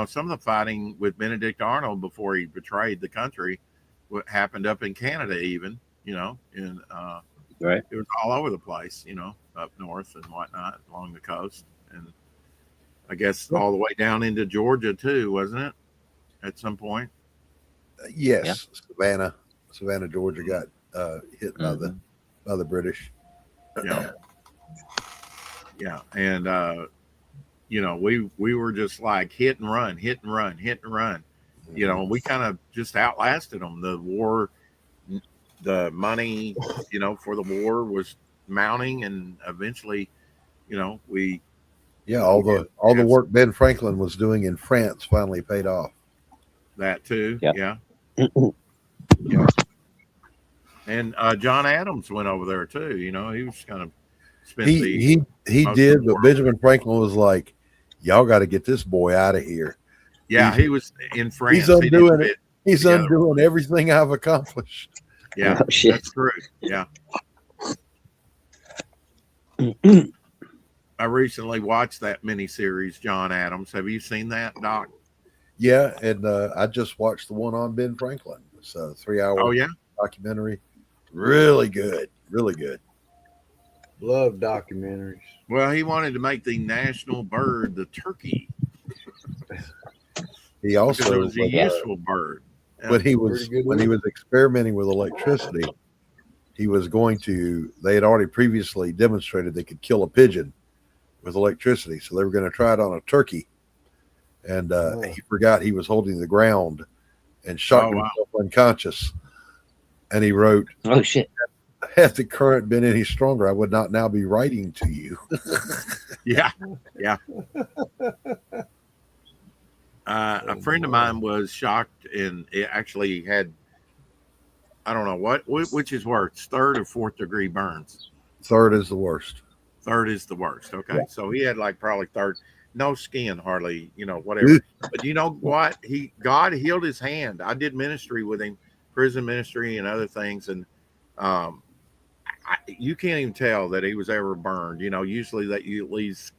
some of the fighting with Benedict Arnold before he betrayed the country, what happened up in Canada even, and Right. it was all over the place, up north and whatnot along the coast. And I guess all the way down into Georgia too, wasn't it? At some point. Yes, Savannah, Georgia got hit by the British. Yeah, and we were just like hit and run. We kind of just outlasted them. The war, the money, for the war was mounting, and eventually, we. Yeah, all the work Ben Franklin was doing in France finally paid off. That too. Yep. Yeah. Yeah. And John Adams went over there too. He was kind of spent he did, but Benjamin Franklin was like, "Y'all got to get this boy out of here." Yeah, he was in France. He's undoing it. He's undoing everything I've accomplished. Yeah, Oh, shit. that's true. Yeah. I recently watched that miniseries, John Adams. Have you seen that, Doc? Yeah, and I just watched the one on Ben Franklin. It's a 3-hour documentary. Really good. Really good. Love documentaries. Well, he wanted to make the national bird the turkey. He also because it was a useful bird. When he was experimenting with electricity, he was going to. They had already previously demonstrated they could kill a pigeon with electricity, so they were going to try it on a turkey. And he forgot he was holding the ground and shocked himself unconscious. And he wrote, "Oh shit! Had the current been any stronger, I would not now be writing to you." Yeah. A friend of mine was shocked, and it actually had, I don't know which is worse, 3rd or 4th degree burns. 3rd is the worst. 3rd is the worst. Okay, so he had like probably 3rd. no skin hardly, whatever. But you know what? God healed his hand. I did ministry with him, prison ministry and other things, and um, you can't even tell that he was ever burned. Usually that you leaves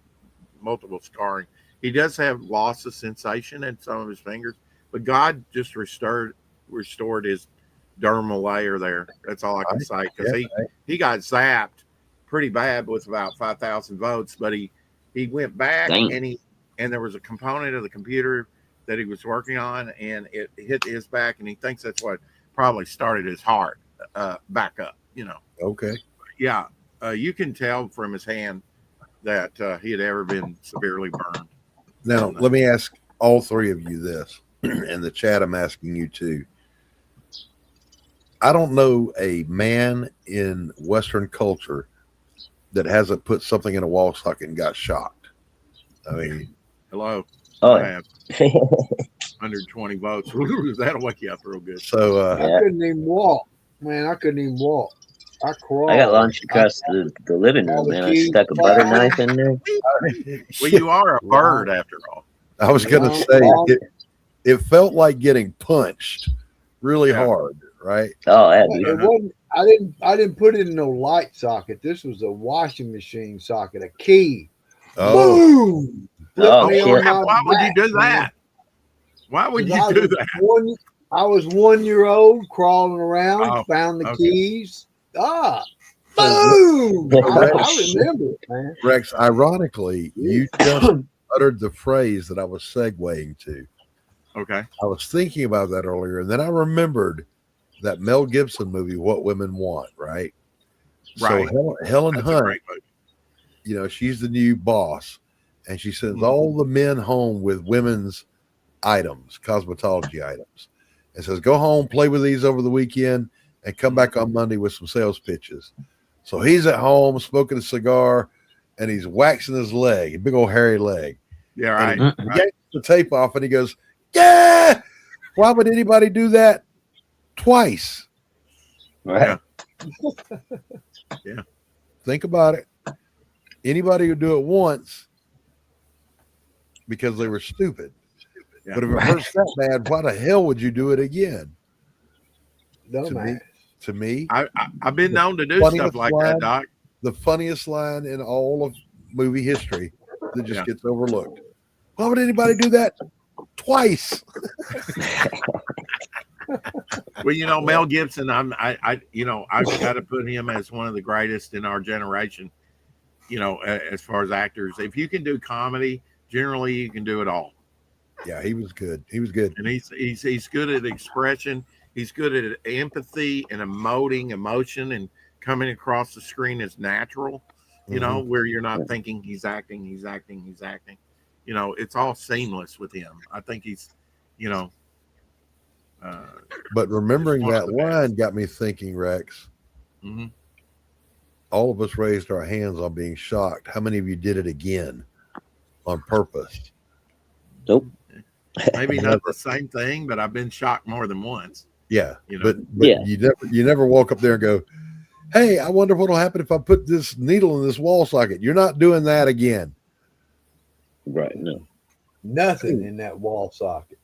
multiple scarring. He does have loss of sensation in some of his fingers, but God just restored his dermal layer there. That's all I can say, because he got zapped pretty bad with about 5,000 votes, but he went back Dang. and there was a component of the computer that he was working on, and it hit his back, and he thinks that's what probably started his heart back up. Okay. Yeah, you can tell from his hand that he had ever been severely burned. Now, let me ask all three of you this. In the chat, I'm asking you too. I don't know a man in Western culture that hasn't put something in a wall socket and got shocked. I mean, Hello. Oh, I have 120 votes. That'll wake you up real good. so I couldn't even walk, man. I couldn't even walk. I crawled. I got launched across the living room, man. I stuck a butter knife in there. Well, you are a bird after all. I was going to say it felt like getting punched really hard, right? Oh, yeah, It wasn't. I didn't put it in no light socket. This was a washing machine socket, a key. Oh, Boom! Oh, Me shit. on my Why would you back, do that? man. Why would 'Cause you do that? I was 1 year old crawling around, Oh, found the okay. keys. Boom! I Shit. remember it, man. Rex, ironically, you just uttered the phrase that I was segueing to. Okay. I was thinking about that earlier, and then I remembered that Mel Gibson movie, What Women Want, right? Right. So Helen That's a Hunt, great movie. she's the new boss, and she sends Mhm. all the men home with women's items, cosmetology items, and says, go home, play with these over the weekend, and come back on Monday with some sales pitches. So he's at home smoking a cigar, and he's waxing his leg, a big old hairy leg. Yeah, right. And he yanks the tape off, and he goes, yeah, why would anybody do that twice? Right. Yeah. Think about it. Anybody would do it once because they were stupid. Yeah. But if it hurts that bad, why the hell would you do it again? Dumbass. To me, I've been known to do stuff like that, Doc. the funniest line in all of movie history that just gets overlooked. Why would anybody do that twice? Well, Mel Gibson, I've got to put him as one of the greatest in our generation. As far as actors, if you can do comedy, generally you can do it all. Yeah, he was good. He was good, and he's good at expression. He's good at empathy and emoting emotion and coming across the screen as natural. Where you're not thinking he's acting. It's all seamless with him. I think he's, but remembering that line got me thinking, Rex. Mm-hmm. All of us raised our hands on being shocked. How many of you did it again on purpose? Nope. Maybe not the same thing, but I've been shocked more than once. Yeah, but Yeah. you never walk up there and go, hey, I wonder what'll happen if I put this needle in this wall socket. You're not doing that again. Right. No. Nothing in that wall socket.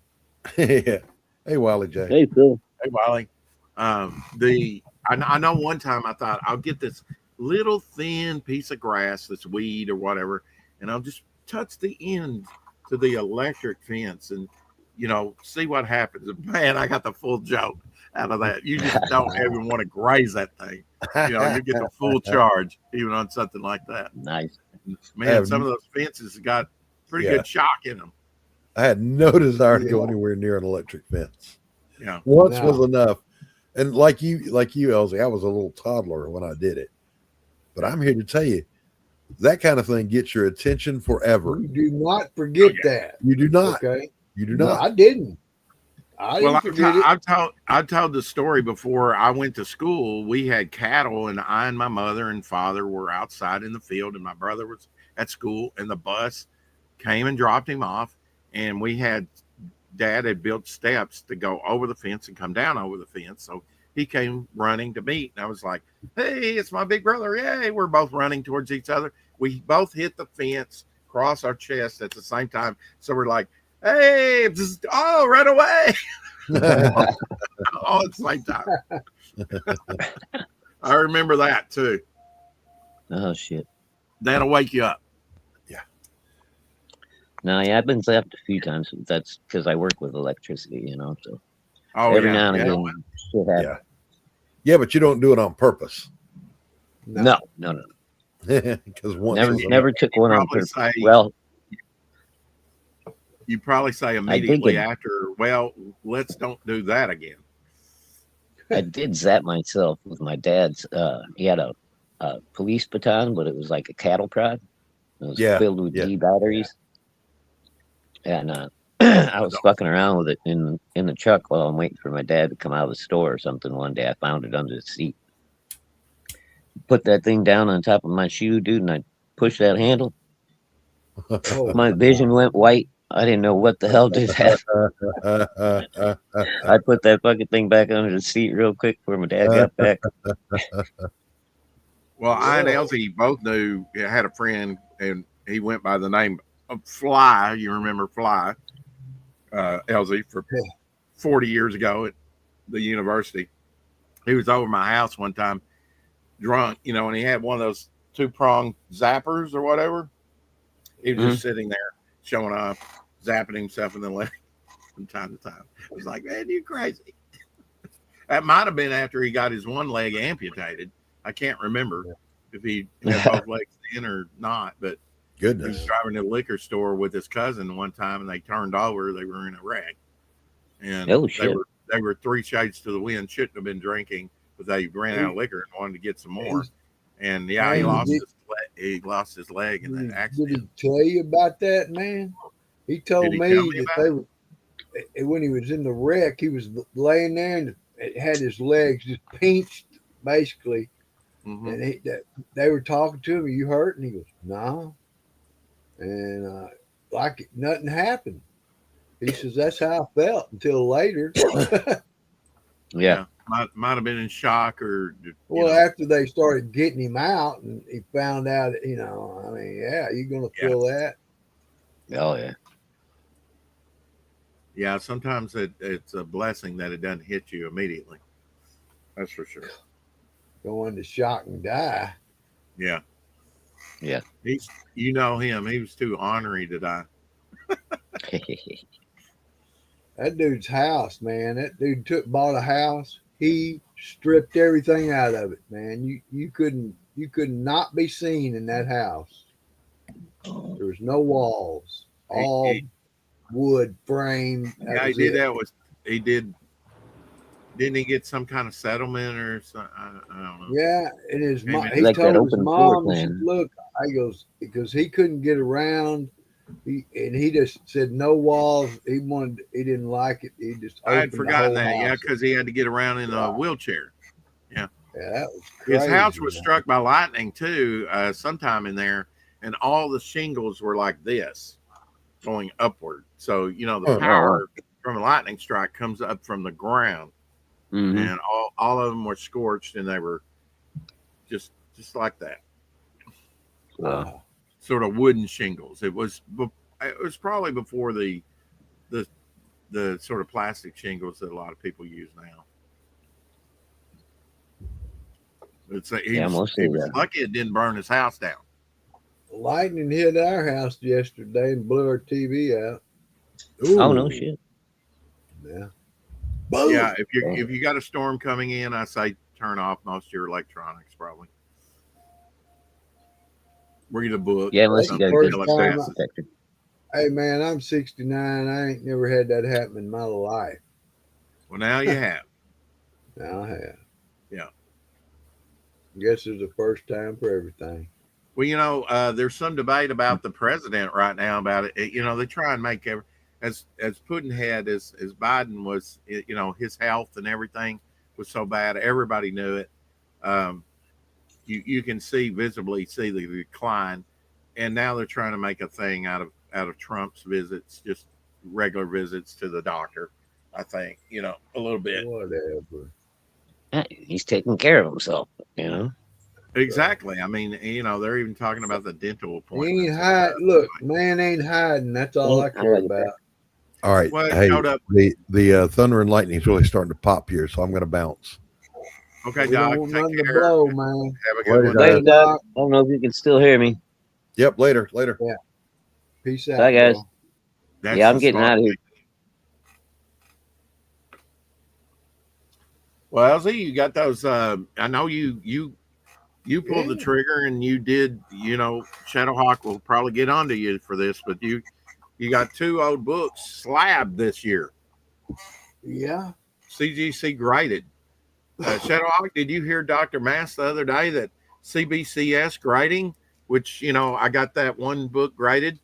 Yeah. Hey, Wiley J. Hey, Phil. Hey, Wiley. I know one time I thought I'll get this little thin piece of grass that's weed or whatever, and I'll just touch the end to the electric fence and see what happens. And man, I got the full joke out of that. You just don't even want to graze that thing. You get the full charge even on something like that. Nice. Man, some of those fences got pretty good shock in them. I had no desire to go anywhere near an electric fence. Yeah. Once was enough. And like you, Elsie, I was a little toddler when I did it. But I'm here to tell you, that kind of thing gets your attention forever. You do not forget that. You do not. Okay. You do No, not. I didn't. I forget it. I've told the story before. I went to school. We had cattle, and I and my mother and father were outside in the field, and my brother was at school, and the bus came and dropped him off, and Dad had built steps to go over the fence and come down over the fence. So he came running to meet, and I was like, hey, it's my big brother. Yay. We're both running towards each other. We both hit the fence across our chest at the same time. So we're like, hey, oh, right away. All at the same time. I remember that too. Oh shit. That'll wake you up. No, yeah, I've been zapped a few times. But that's because I work with electricity, you know. So Oh, every yeah. now and Yeah. again, shit happens. Yeah. Yeah, but you don't do it on purpose. No. Because once Never, was enough. never took one on probably purpose. say- Well, You probably say immediately it. after, well, let's don't do that again. I did zap myself with my dad's. He had a police baton, but it was like a cattle prod. It was Yeah, filled with yeah. D batteries, and I was fucking around with it in the truck while I'm waiting for my dad to come out of the store or something. One day, I found it under the seat. Put that thing down on top of my shoe, dude, and I pushed that handle. Oh, My vision went white. I didn't know what the hell just happened. I put that fucking thing back under the seat real quick before my dad got back. Well, I and Whoa. Elsie both knew, had a friend, and he went by the name of Fly. You remember Fly, Elsie, for 40 years ago at the university. He was over my house one time, drunk, and he had one of those 2-pronged zappers or whatever. He was just sitting there showing off, zapping himself in the leg from time to time. I was like, man, you crazy. That might have been after he got his one leg amputated. I can't remember if he had both legs in or not, but he was Goodness. driving to a liquor store with his cousin one time, and they turned over. They were in a wreck, and Oh, shit. they were 3 shades to the wind. Shouldn't have been drinking, but they ran out of liquor and wanted to get some more. And yeah, he lost his leg in that Did accident. he tell you about that, man? He told Did he me tell me that about they were when he was in the wreck. He was laying there and it had his legs just pinched, basically. Mhm. And they were talking to him. Are you hurt? And he goes, no. And like nothing happened. He says that's how I felt until later. Yeah. Might have been in shock or. Well, after they started getting him out and he found out, I mean, yeah, you're gonna feel that. Oh, yeah. Yeah, sometimes it's a blessing that it doesn't hit you immediately. That's for sure. Go into shock and die. Yeah. Yeah. You know him. He was too ornery to die. That dude's house, man. That dude bought a house. He stripped everything out of it, man. You could not be seen in that house. There was no walls, all wood frame. Yeah, he did that. Didn't he get some kind of settlement or something? I don't know. Yeah, and his mom. Maybe. He Like that told his open floor mom, he said, plan. "Look," I goes because he couldn't get around. He just said no walls. He didn't like it. He just I had opened forgotten the whole that. Yeah, house. because he had to get around in a wheelchair. Yeah, that was crazy. His house was struck by lightning too, sometime in there, and all the shingles were like this, going upward. So the power from a lightning strike comes up from the ground, and all of them were scorched, and they were just like that, sort of wooden shingles. It was probably before the sort of plastic shingles that a lot of people use now. He was lucky it didn't burn his house down. Lightning hit our house yesterday and blew our TV out. Ooh. Oh, no shit. Yeah. Boom. Yeah, if you got a storm coming in, I say turn off most of your electronics probably. Read a book. Yeah, unless you got a good protector. Hey man, I'm 69. I ain't never had that happen in my life. Well, now you have. Now I have. Yeah. Guess there's a first time for everything. Well, there's some debate about the president right now about it. They try and make as Putinhead as Biden was. His health and everything was so bad. Everybody knew it. You can visibly see the decline, and now they're trying to make a thing out of Trump's visits, just regular visits to the doctor. I think a little bit. Whatever. He's taking care of himself. Exactly. I mean, they're even talking about the dental He appointments. ain't And hide. stuff. Look, man ain't hiding. That's all I I care like that. about. All right. Well, it Hey, showed up. the thunder and lightning is really starting to pop here, so I'm going to bounce. Okay, We don't Doc. want Take nothing to care. blow, man. Have a good Later, one. guys. Later, Doug. Doc. I don't know if you can still hear me. Yep. Later. Later. Yeah. Peace Bye, out, guys. bro. That's Yeah, the I'm getting smart out of here. thing. Well, Elsie, you got those. I know you pulled the Yeah. trigger and you did. Shadowhawk will probably get onto you for this, but you got 2 old books slabbed this year. Yeah. CGC graded. Shadowhawk, did you hear Dr. Mass the other day that CBCS grading, which I got that one book graded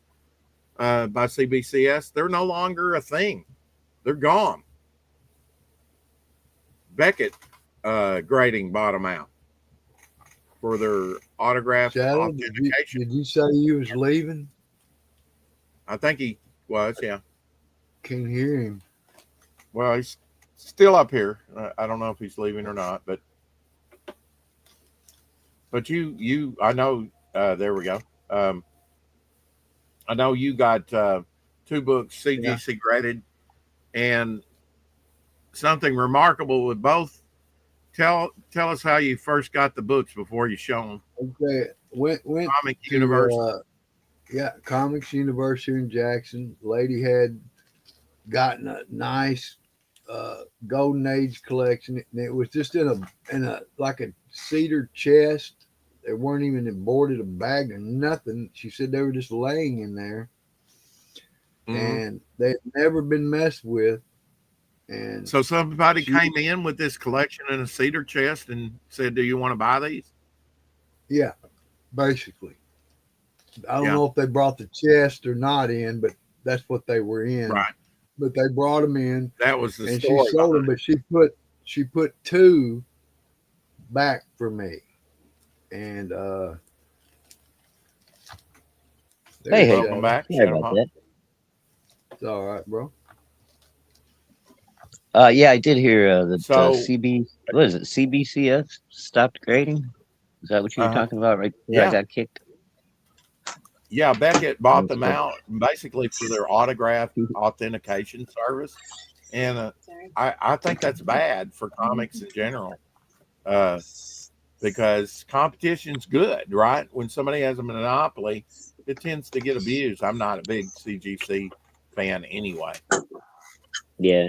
by CBCS, they're no longer a thing. They're gone. Beckett grading bottom out for their autograph Shadow, authentication. did you say you was leaving? I think he was, yeah. Can't hear him. Well, he's still up here. I don't know if he's leaving or not, but I know. There we go. I know you got 2 books CGC graded, and something remarkable with both. Tell us how you first got the books before you show them. Okay. Went Comic to Universe. Comics University in Jackson. Lady had gotten a nice golden age collection, and it was just in a like a cedar chest. They weren't even boarded a bag or nothing. She said they were just laying in there, and they had never been messed with. And So somebody came in with this collection in a cedar chest and said, "Do you want to buy these?" yeah, basically, I don't Yeah. know if they brought the chest or not in, but that's what they were in. Right. But they brought them in, That was the and story. she sold them. But she put 2 back for me, and Hey, Welcome back, sorry about Shadowhawk. that. It's all right, bro. Yeah, I did hear that So- what is it? CBCS stopped grading. Is that what you were talking about right before I Yeah. got kicked? Yeah, Beckett bought them out basically for their autograph authentication service, and I think that's bad for comics in general, because competition's good, right? When somebody has a monopoly, it tends to get abused. I'm not a big CGC fan anyway. Yeah.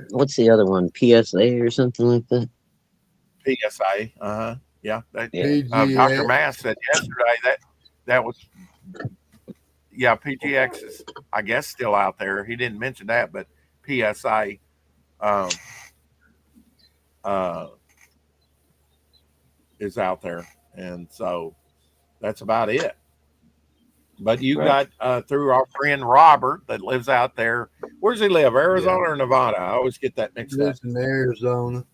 What's the other one? PSA or something like that? PSA, yeah. Yeah. Dr. Mass said yesterday that was, yeah, PGX is, I guess, still out there. He didn't mention that, but PSA is out there, and so that's about it. But you Right. got through our friend Robert that lives out there. Where's he live? Arizona or Nevada? I always get that mixed up. Lives in Arizona.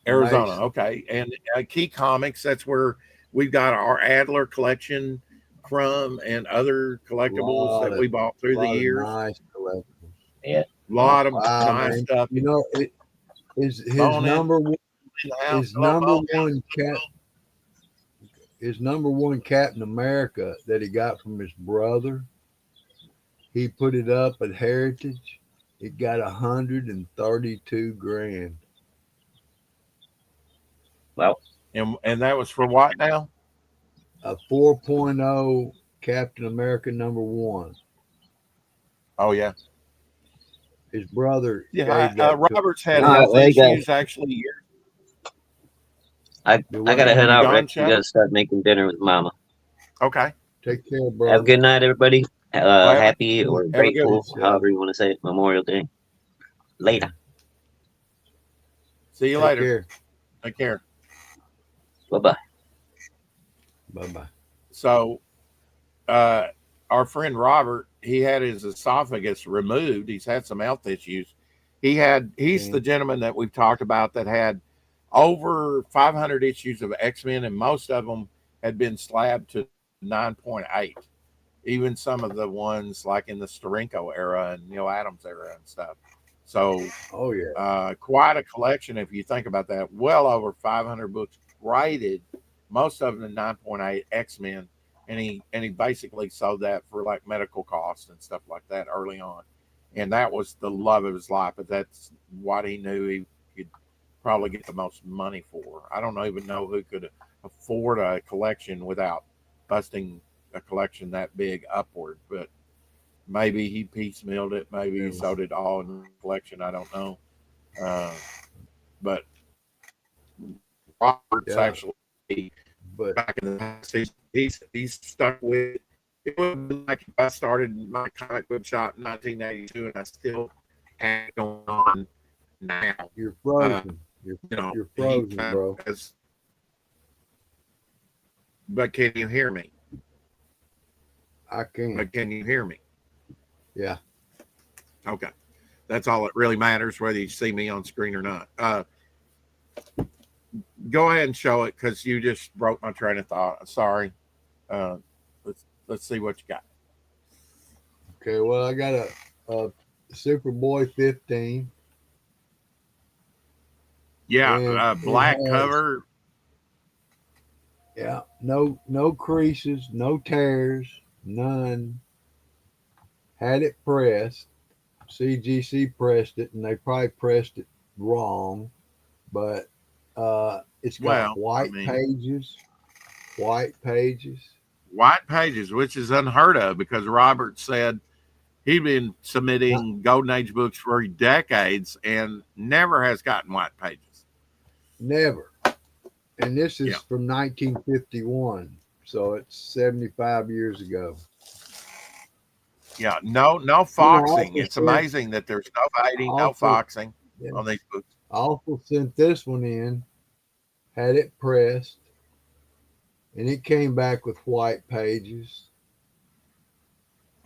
Arizona, Mason. okay. And Key Comics, that's where we've got our Adler collection from, and other collectibles that we bought through the years. Nice collectibles. Yeah. A lot of Wow, nice man. stuff. You know, his Bone in. number one, House, his number one Captain America that he got from his brother. He put it up at Heritage. It got 132 grand. Wow. And that was for what now? A 4.0 Captain America number 1. Oh yeah. His brother. Yeah, gave that to Robert's had All right, health well, you guys- issues actually. I gotta head out, Gone, Rex. You Shadow? gotta start making dinner with Mama. Okay. Take care, bro. Have a good night, everybody. Happy or Have a good grateful, one. however you want to say it, Memorial Day. Later. See you Take later. care. Take care. Bye-bye. Bye-bye. So, our friend Robert, he had his esophagus removed. He's had some health issues. He's the gentleman that we've talked about that had over 500 issues of X-Men, and most of them had been slabbed to 9.8. Even some of the ones like in the Steranko era and Neil Adams era and stuff. So, Oh, yeah. quite a collection if you think about that. Well over 500 books rated most of them in 9.8 X-Men, and he basically sold that for like medical costs and stuff like that early on, and that was the love of his life. But that's what he knew he could probably get the most money for. I don't even know who could afford a collection without busting a collection that big upward, but maybe he piecemealed it, maybe he sold it all in the collection. I don't know, uh, but Robert's Yeah, actually but back in the past. He's stuck with it. It would be like if I started my comic book shop in 1982 and I still had it going on now. you're Uh, frozen. You're he frozen, bro. has, but can you hear me? I can't. But can you hear me? Yeah. Okay. That's all that really matters, whether you see me on screen or not. Go ahead and show it because you just broke my train of thought. Sorry. Uh, let's see what you got. Okay. Well, I got a Superboy 15. Yeah, And it black has, cover. yeah, no creases, no tears, none. Had it pressed. CGC pressed it, and they probably pressed it wrong, but it's got Well, I white mean, pages, white pages. white pages, which is unheard of because Robert said he'd been Not, submitting Golden Age books for decades and never has gotten white pages. never. And this is Yeah. from 1951, so it's 75 years ago. Yeah, no Then foxing. It's amazing that there's no fading, no foxing yeah, on these books. I also sent this one in, had it pressed, and it came back with white pages.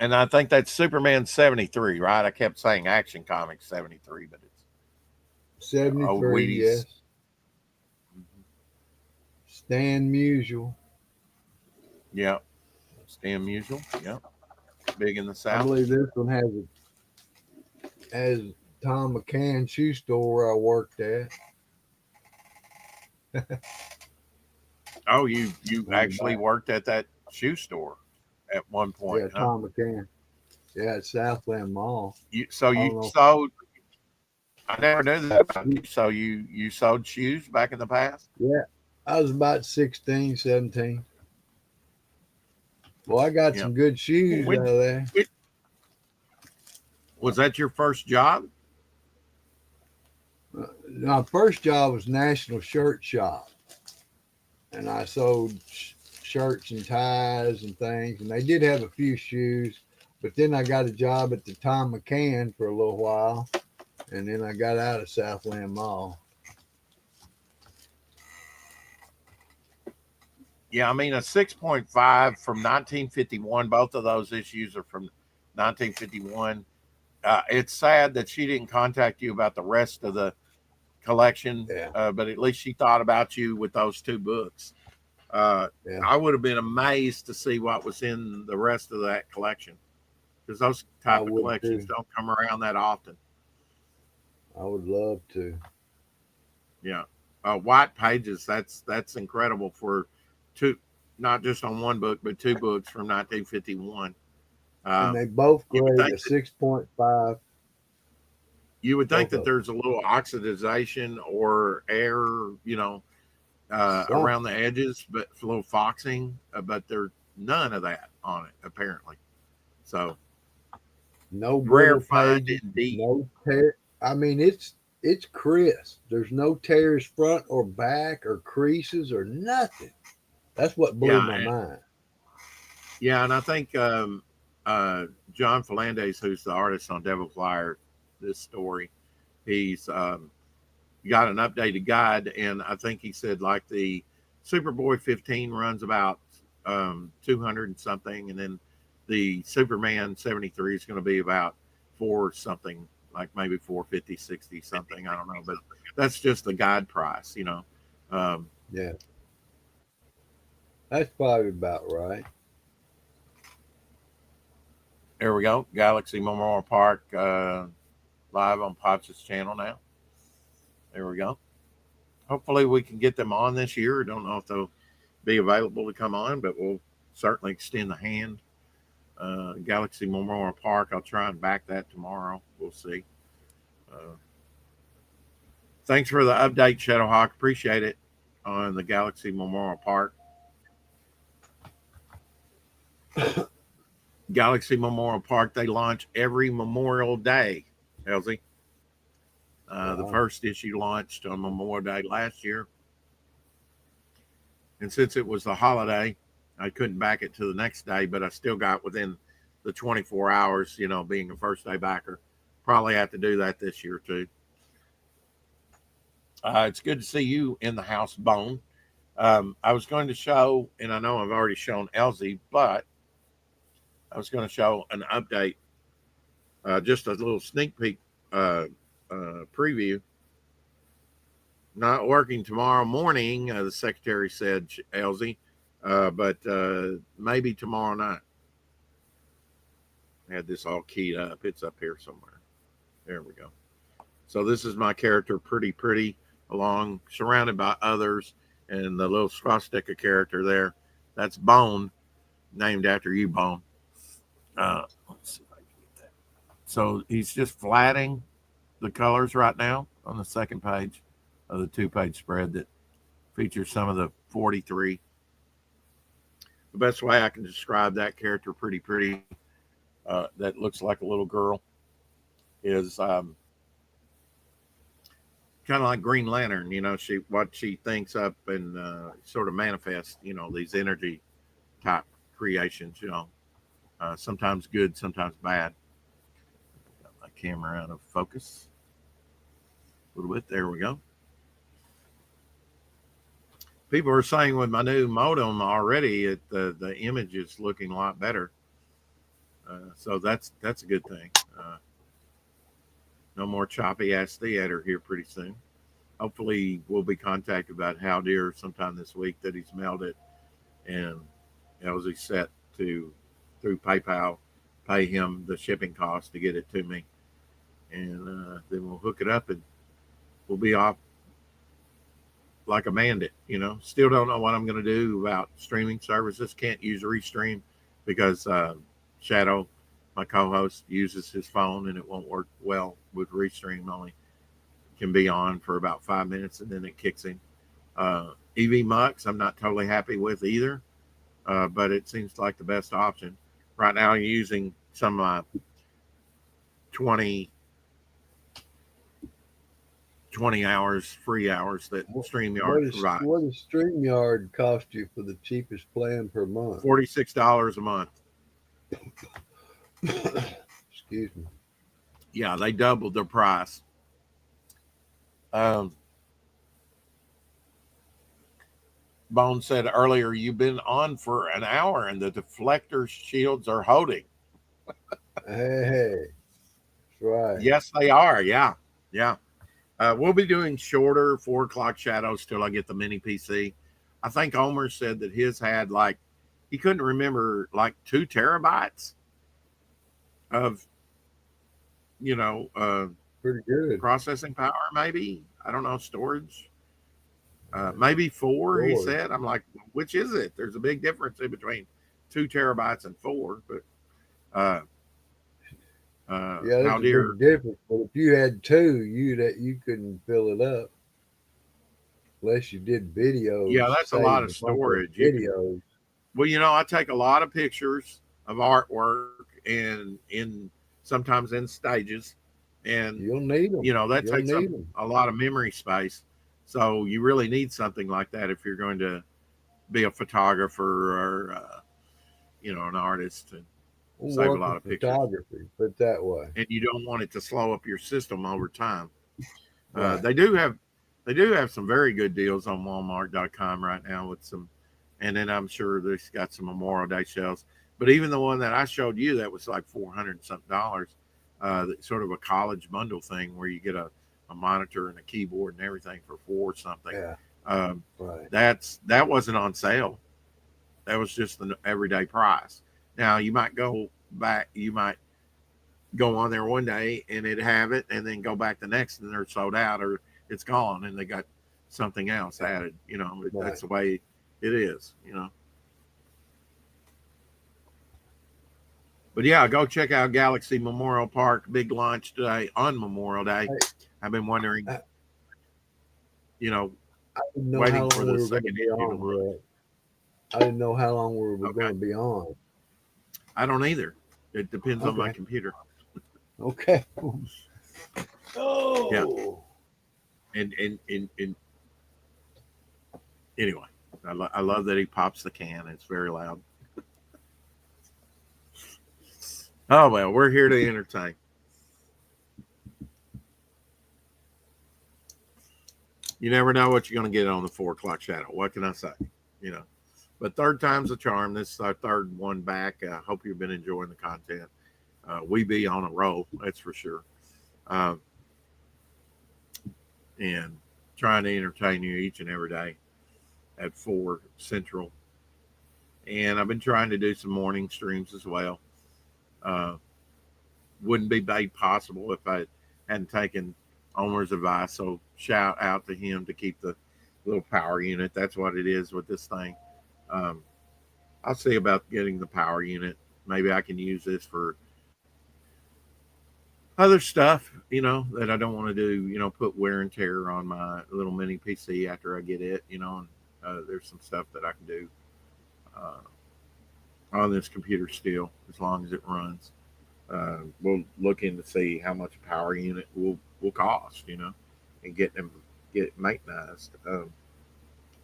And I think that's Superman 73, right? I kept saying Action Comics 73, but it's 73, Wheaties. yes. Stan Musial. Yeah. Stan Musial. Yeah. Big in the I South. believe this one has Tom McCann shoe store where I worked at. Oh, you On the actually back. worked at that shoe store at one point, Yeah, huh? Tom McCann. Yeah, at Southland Mall. So I you don't know. sold. I never knew that about you. So you sold shoes back in the past? Yeah, I was about 16, 17. Well, I got Yeah. some good shoes When, out of there. was that your first job? My first job was National Shirt Shop, and I sold shirts and ties and things. And they did have a few shoes, but then I got a job at the Tom McCann for a little while, and then I got out of Southland Mall. Yeah, I mean a 6.5 from 1951. Both of those issues are from 1951. It's sad that she didn't contact you about the rest of the collection, Yeah, but at least she thought about you with those two books. yeah, I would have been amazed to see what was in the rest of that collection because those I type of would collections too. don't come around that often. I would love to. Yeah, white pages. That's incredible for two, not just on one book, but two books from 1951. And Um, they both you would grade think a 6.5. you would think Both that of them. there's a little oxidization or air, Some around the edges, but a little foxing, but there's none of that on it apparently. So no rare brittle find pages, indeed. no tear. I mean, it's crisp. There's no tears front or back or creases or nothing. That's what blew Yeah, my mind. yeah, and I think John Falandes, who's the artist on Devil Flyer, this story, he's got an updated guide, and I think he said like the Superboy 15 runs about 200 and something, and then the Superman 73 is going to be about four something, like maybe 450, 60 something. I don't know, but that's just the guide price, Um, Yeah, that's probably about right. there we go. Galaxy Memorial Park live on Pop's channel now. There we go. hopefully we can get them on this year. I don't know if they'll be available to come on, but we'll certainly extend the hand. Galaxy Memorial Park, I'll try and back that tomorrow. We'll see. Uh, Thanks for the update, Shadowhawk. Appreciate it on the Galaxy Memorial Park. Galaxy Memorial Park, they launch every Memorial Day, Elsie. The first issue launched on Memorial Day last year. And since it was the holiday, I couldn't back it to the next day, but I still got within the 24 hours, being a first day backer. Probably have to do that this year too. It's good to see you in the house, Bone. I was going to show, and I know I've already shown Elsie, but I was going to show an update, just a little sneak peek preview. Not working tomorrow morning, the secretary said, Elsie, but maybe tomorrow night. I had this all keyed up. It's up here somewhere. There we go. So this is my character, pretty, along, surrounded by others, and the little swastika character there. That's Bone, named after you, Bone. Let's see if I can get that. So he's just flatting the colors right now on the second page of the 2-page spread that features some of the 43. The best way I can describe that character, pretty, that looks like a little girl, is kind of like Green Lantern. What she thinks up and sort of manifests, these energy type creations, sometimes good, sometimes bad. Got my camera out of focus a little bit. There we go. People are saying with my new modem already, the image is looking a lot better. So that's a good thing. No more choppy ass theater here pretty soon. Hopefully we'll be contacted about How Dear sometime this week that he's mailed it, and Elsie's set to, through PayPal, pay him the shipping cost to get it to me, and then we'll hook it up and we'll be off like a bandit. Still don't know what I'm going to do about streaming services. Can't use Restream because Shadow, my co-host, uses his phone and it won't work well with Restream. Only can be on for about 5 minutes and then it kicks in. EV Mux, I'm not totally happy with either, but it seems like the best option. Right now, I'm using some 20 hours, free hours that StreamYard provides. What does StreamYard cost you for the cheapest plan per month? $46 a month. Excuse me. Yeah, they doubled their price. Bone said earlier, you've been on for an hour and the deflector shields are holding. Hey, that's right. Yes, they are. Yeah. We'll be doing shorter 4 o'clock shadows till I get the mini PC. I think Omer said that his had he couldn't remember 2 terabytes of, Pretty good processing power, maybe. I don't know, storage. Maybe 4, he said. I'm like, which is it? There's a big difference in between 2 terabytes and 4, but yeah, there's a big difference. But if you had 2, you couldn't fill it up unless you did videos. Yeah, that's a lot of storage. Videos. Well, I take a lot of pictures of artwork and sometimes in stages, and you'll need them. That takes up a lot of memory space. So you really need something like that if you're going to be a photographer or an artist and save a lot of pictures. Photography, put that way. And you don't want it to slow up your system over time. Right. They do have some very good deals on Walmart.com right now with some, and then I'm sure they've got some Memorial Day sales. But even the one that I showed you that was like $400 something, sort of a college bundle thing where you get a monitor and a keyboard and everything for $4 something. Yeah. Right. That wasn't on sale. That was just the everyday price. Now you might go back, you might go on there one day and it have it, and then go back the next and they're sold out or it's gone, and they got something else added. Right. That's the way it is. But yeah, go check out Galaxy Memorial Park. Big launch today on Memorial Day. Hey, I've been wondering, I, you know, I didn't know how waiting for long the we were going to second be issue to on, launch. Brett. I didn't know how long we were Okay. going to be on. I don't either. It depends on my Okay. computer. Okay. Yeah. Oh. And anyway, I love that he pops the can. It's very loud. Oh, well, we're here to entertain. You never know what you're going to get on the 4 o'clock shadow. What can I say? But third time's a charm. This is our third one back. I hope you've been enjoying the content. We be on a roll, that's for sure. And trying to entertain you each and every day at 4 Central. And I've been trying to do some morning streams as well. Wouldn't be made possible if I hadn't taken Omer's advice. So shout out to him to keep the little power unit. That's what it is with this thing. I'll see about getting the power unit. Maybe I can use this for other stuff, that I don't want to do, put wear and tear on my little mini PC after I get it, and there's some stuff that I can do on this computer still, as long as it runs. We'll look in to see how much a power unit will cost, and get it maintenance.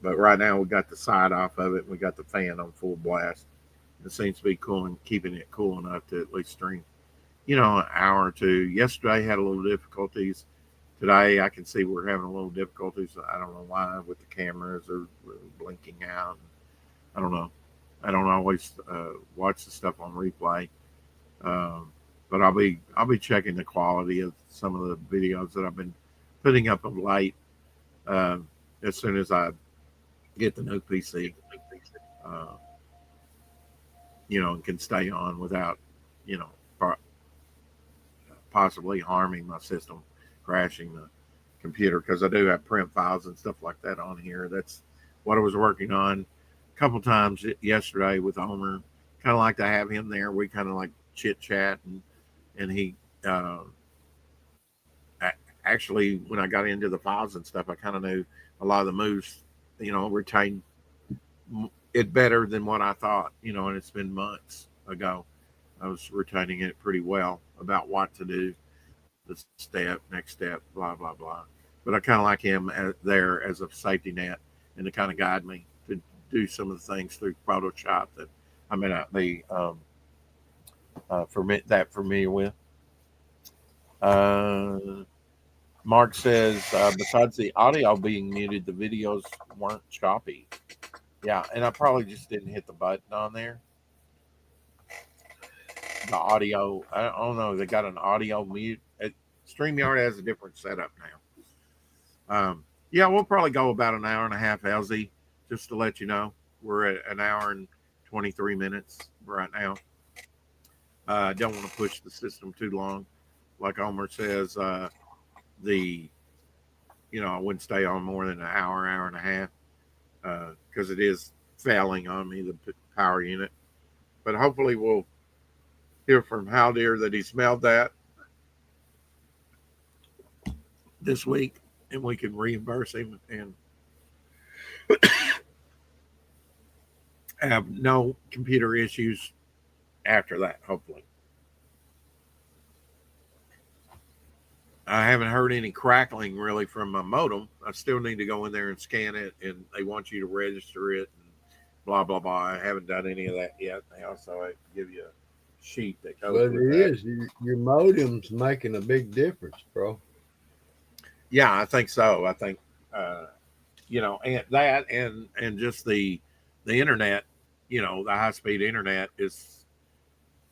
But right now we got the side off of it. And we got the fan on full blast. It seems to be cooling, keeping it cool enough to at least stream, an hour or two. Yesterday had a little difficulties. Today I can see we're having a little difficulties. I don't know why with the cameras or blinking out. I don't know. I don't always watch the stuff on replay. But I'll be checking the quality of some of the videos that I've been putting up of late as soon as I get the new PC, and can stay on without, possibly harming my system, crashing the computer, because I do have print files and stuff like that on here. That's what I was working on a couple times yesterday with Homer. Kind of like to have him there. We kind of like chit chat, and he actually, when I got into the files and stuff, I kind of knew a lot of the moves, retained it better than what I thought, and it's been months ago. I was retaining it pretty well about what to do, the next step, blah, blah, blah. But I kind of like him there as a safety net and to kind of guide me to do some of the things through Photoshop that I may not be familiar with. Mark says, besides the audio being muted, the videos weren't choppy. Yeah, and I probably just didn't hit the button on there. The audio, I don't know. They got an audio mute. StreamYard has a different setup now. Yeah, we'll probably go about an hour and a half, LZ, just to let you know. We're at an hour and 23 minutes right now. I don't want to push the system too long. Like Omer says, I wouldn't stay on more than an hour and a half, because it is failing on me, the power unit. But hopefully we'll hear from Haldir that he smelled that this week, and we can reimburse him and have no computer issues after that, hopefully. I haven't heard any crackling really from my modem. I still need to go in there and scan it, and they want you to register it and blah, blah, blah. I haven't done any of that yet. They also give you a sheet that goes But with it that. is, your modem's making a big difference, bro. Yeah, I think so. I think, and that and just the internet, the high speed internet is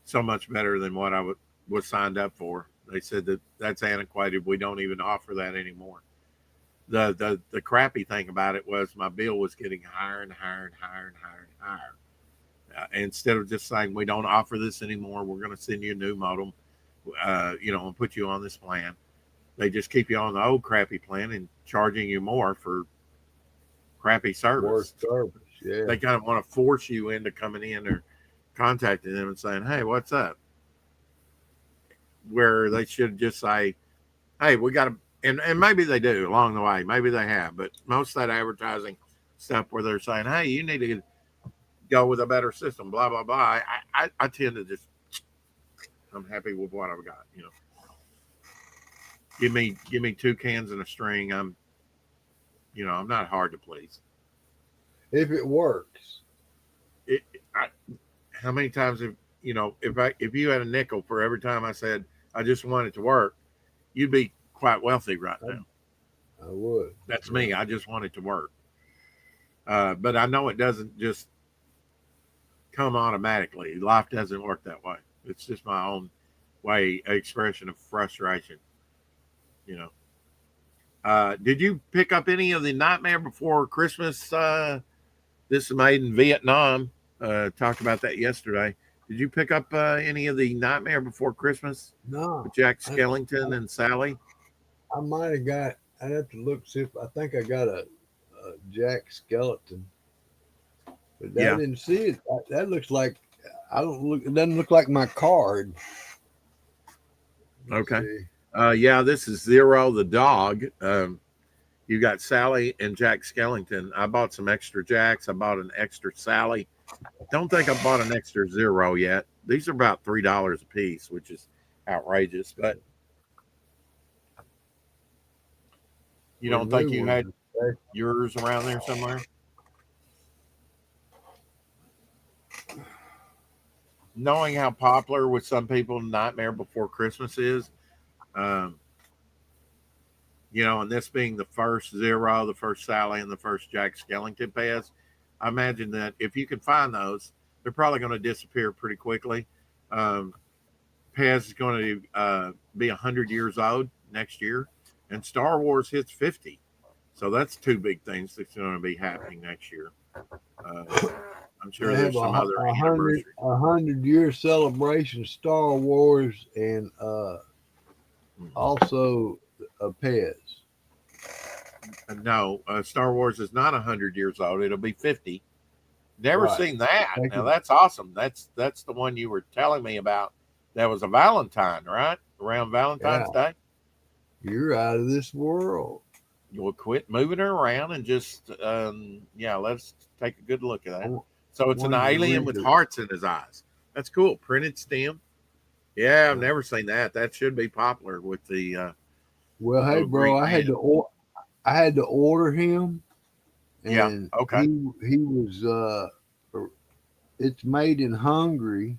so much better than what I was signed up for. They said that's antiquated. We don't even offer that anymore. The crappy thing about it was my bill was getting higher and higher and higher and higher and higher. Instead of just saying we don't offer this anymore, we're going to send you a new modem, and put you on this plan. They just keep you on the old crappy plan and charging you more for crappy service. Worst service. Yeah. They kind of want to force you into coming in or contacting them and saying, "Hey, what's up?" Where they should just say, "Hey, we got to," and maybe they do along the way, maybe they have, but most of that advertising stuff where they're saying, "Hey, you need to go with a better system," blah blah blah. I tend to just, I'm happy with what I've got. Give me 2 cans and a string. I'm not hard to please. If it works. How many times have if you had a nickel for every time I said I just want it to work, you'd be quite wealthy right now. I would. That's me. I just want it to work. But I know it doesn't just come automatically. Life doesn't work that way. It's just my own way, expression of frustration. Did you pick up any of the Nightmare Before Christmas? This is made in Vietnam. Talked about that yesterday. Did you pick up any of the Nightmare Before Christmas? No. With Jack Skellington and Sally? I might have got, I'd have to look, see if I think I got a Jack Skeleton. But I didn't see it. That looks like, it doesn't look like my card. Okay. This is Zero the dog. You got Sally and Jack Skellington. I bought some extra Jacks. I bought an extra Sally. Don't think I bought an extra Zero yet. These are about $3 a piece, which is outrageous. But you don't think you had yours around there somewhere? Knowing how popular with some people Nightmare Before Christmas is, and this being the first Zero, the first Sally, and the first Jack Skellington pads, I imagine that if you can find those, they're probably going to disappear pretty quickly. Pez is going to be 100 years old next year, and Star Wars hits 50. So that's 2 big things that's going to be happening next year. I'm sure there's some other anniversary. 100-year celebration, Star Wars, and also a Pez. No, Star Wars is not 100 years old. It'll be 50. Never seen that. Now that's awesome. That's the one you were telling me about. That was a Valentine, right? Around Valentine's Day. You're out of this world. You'll quit moving her around and just let's take a good look at that. So it's an alien with hearts in his eyes. That's cool. Printed stem. Yeah, I've never seen that. That should be popular with the. Well, hey, bro, I had to order him. And okay. He was. It's made in Hungary.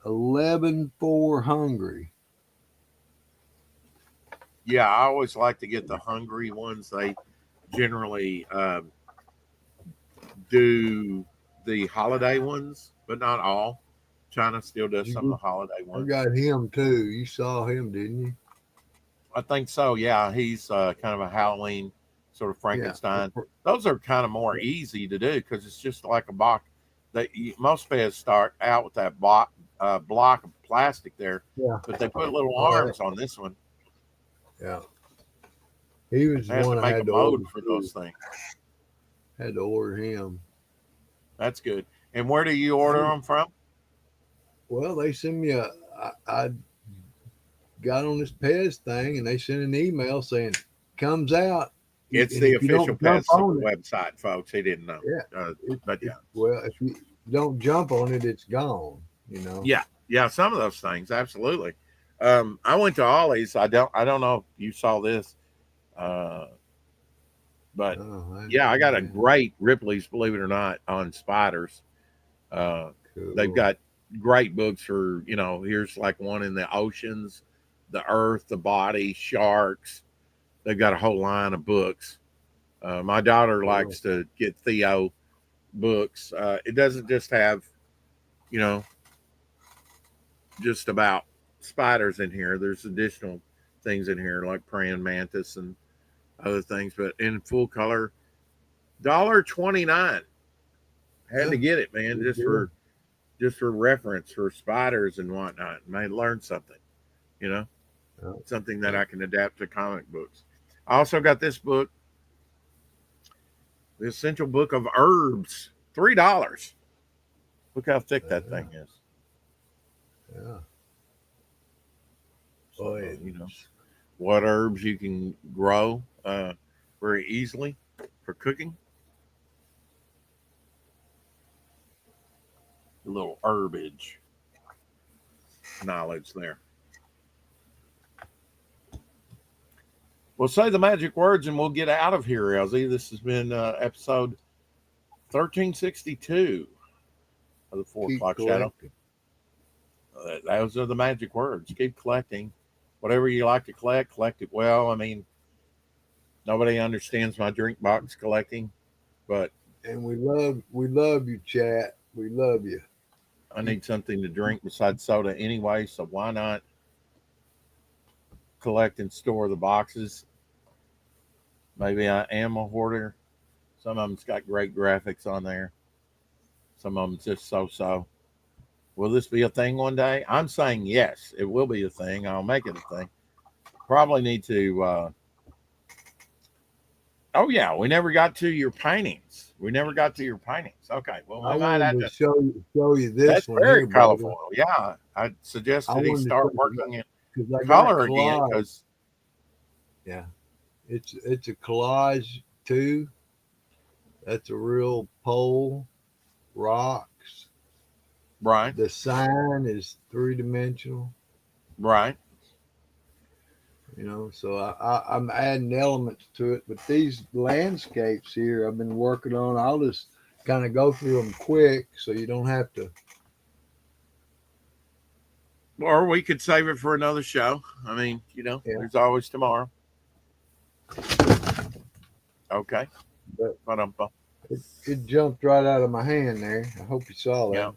11-4 Hungary. Yeah, I always like to get the Hungary ones. They generally do the holiday ones, but not all. China still does some of the holiday ones. I got him too. You saw him, didn't you? I think so. Yeah, he's kind of a Halloween sort of Frankenstein. Yeah. Those are kind of more easy to do because it's just like a box. Most Pez start out with that block of plastic there, but they put little arms on this one. Yeah, he was the one I had to order for those things. Had to order him. That's good. And where do you order them from? Well, they send me I got on this Pez thing, and they sent an email saying comes out. It's the official Pez website, folks. He didn't know. Yeah, well, if you don't jump on it, it's gone. Yeah. Some of those things, absolutely. I went to Ollie's. I don't know if you saw this, but I got a great Ripley's, believe it or not, on spiders. Cool. They've got great books for here's like one in the oceans, the earth, the body, sharks. They've got a whole line of books. My daughter likes to get Theo books. It doesn't just have just about spiders in here. There's additional things in here like praying mantis and other things, but in full color. $1.29. Had to get it, man, just for reference for spiders and whatnot. May learn something, something that I can adapt to comic books. I also got this book. The Essential Book of Herbs, $3. Look how thick that thing is. Yeah. So, Boy, you know what herbs you can grow very easily for cooking. A little herbage knowledge there. We'll say the magic words and we'll get out of here, Elsie. This has been episode 1362 of the 4 keep O'Clock Shadow. collecting. Those are the magic words. Keep collecting. Whatever you like to collect it well. I mean, nobody understands my drink box collecting, but And we love you, chat. We love you. I need something to drink besides soda anyway, so why not collect and store the boxes? Maybe I am a hoarder. Some of them's got great graphics on there. Some of them's just so. Will this be a thing one day? I'm saying yes, it will be a thing. I'll make it a thing. Probably need to. Oh yeah, we never got to your paintings. Okay, well I we might have wanted to. to show you this That's one very here, colorful. brother. Yeah, I suggested he start working in because I got color a again collage. because Yeah, it's a collage too. That's a real pole, rocks. right, The sign is 3-dimensional. right. You know, so I'm adding elements to it. But these landscapes here I've been working on, I'll just kind of go through them quick so you don't have to. Or we could save it for another show. I mean, Yeah. there's always tomorrow. Okay. But it jumped right out of my hand there. I hope you saw that. Yeah.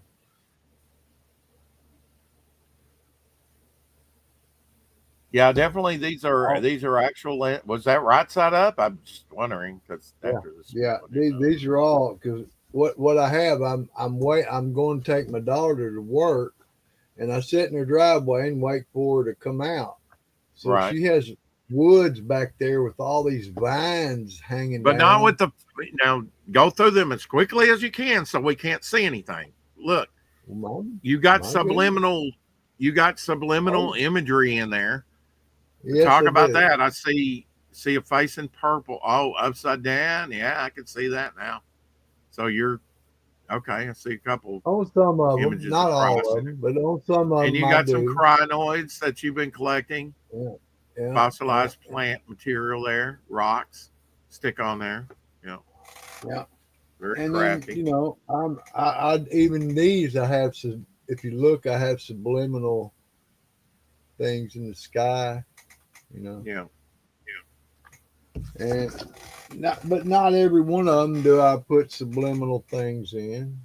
Yeah, definitely. These are actual. Was that right side up? I'm just wondering because after this. Yeah, these are all because what I have. I'm going to take my daughter to work, and I sit in her driveway and wait for her to come out. So Right. she has woods back there with all these vines hanging But down. not with the. Now go through them as quickly as you can so we can't see anything. Look, you got subliminal. You got subliminal imagery in there. Yes, Talk about that. I see a face in purple. Oh, upside down. Yeah, I can see that now. So you're okay. I see a couple on some of them, images not of all Christ. of them, but on some of And them you I got some do. crinoids that you've been collecting. Yeah, Fossilized plant material there, rocks, stick on there. Yeah. Very And crafty. then I even these I have some. If you look, I have subliminal things in the sky. Yeah. And not every one of them do I put subliminal things in.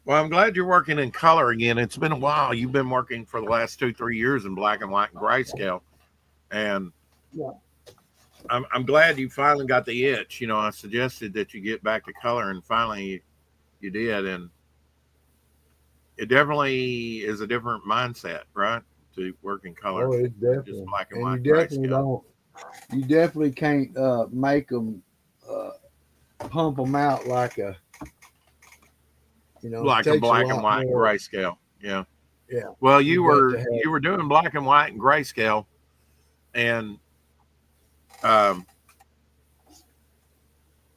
Well, I'm glad you're working in color again. It's been a while. You've been working for the last 2-3 years in black and white and grayscale, and yeah. I'm glad you finally got the itch. I suggested that you get back to color, and finally you did, and it definitely is a different mindset, right? To work in color. Oh, it's definitely just black and and white. you definitely don't. You definitely can't make them pump them out like a. Like a black and white and grayscale. Yeah. Yeah. Well, you were doing black and white and grayscale, and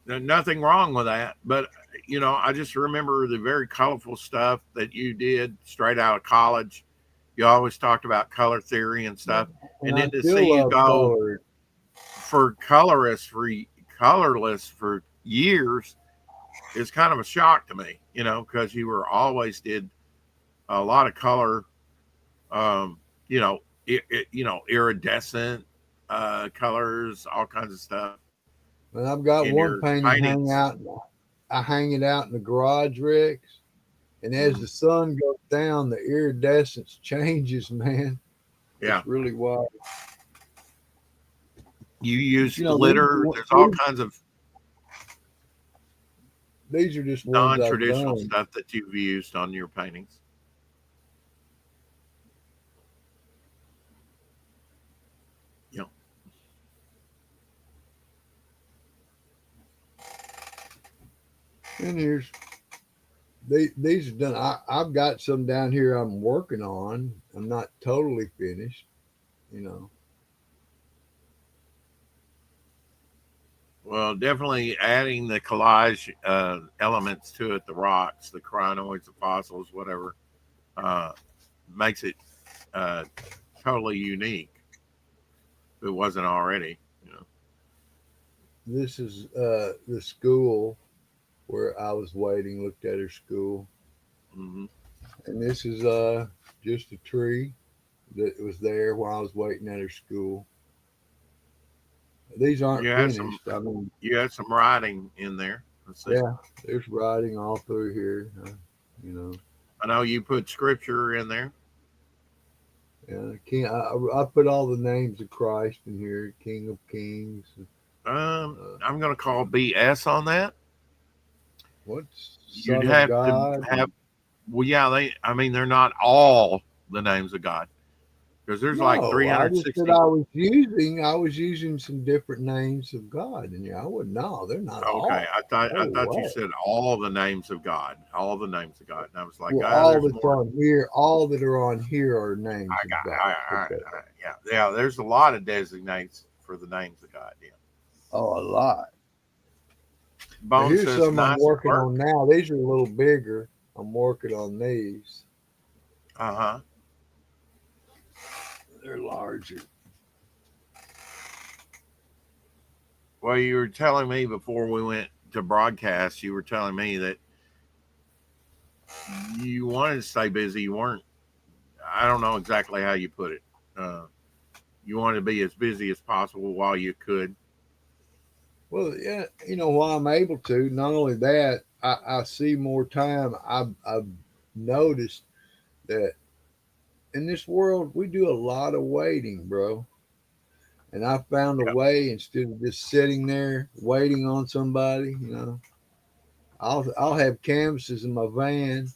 nothing wrong with that. But I just remember the very colorful stuff that you did straight out of college. You always talked about color theory and stuff, and then to see you go for colorless for years is kind of a shock to me. Because you were always did a lot of color, iridescent colors, all kinds of stuff. And I've got one painting I hang it out in the garage, Rex. And as the sun goes down, the iridescence changes, man. Yeah. It's really wild. You use glitter. There's all kinds of. These are just non-traditional stuff that you've used on your paintings. And these are done. I've got some down here I'm working on. I'm not totally finished, you know. Well, definitely adding the collage elements to it, the rocks, the crinoids, the fossils, whatever, uh, makes it uh, totally unique. If it wasn't already, you know. This is the school where I was waiting, looked at her school. Hmm. And this is just a tree that was there while I was waiting at her school. These aren't You had some finished. I mean, you had some writing in there. Let's see. yeah, there's writing all through here. You know, I know you put scripture in there. yeah, King. I put all the names of Christ in here. King of Kings. I'm going to call BS on that. What's You'd Son of have to God? have. Well, yeah, I mean, they're not all the names of God because there's like No, I just said 360. I was using some different names of God, and yeah, I would no, they're not Okay, all. I No thought you way. said all the names of God, all the names of God, and I was like, Well, ah, all there's that's more. on here, all that are on here are names I of got, God. Okay. yeah. There's a lot of designates for the names of God. Yeah. Oh, a lot. But Bone here's says some I'm nice working work. on now. These are a little bigger. I'm working on these. Uh huh. They're larger. Well, you were telling me before we went to broadcast, you were telling me that you wanted to stay busy. You weren't. I don't know exactly how you put it. Uh, you wanted to be as busy as possible while you could. Well, yeah, while I'm able to, not only that, I see more time. I've noticed that in this world, we do a lot of waiting, bro. And I found a Yep. way instead of just sitting there waiting on somebody, I'll have canvases in my van.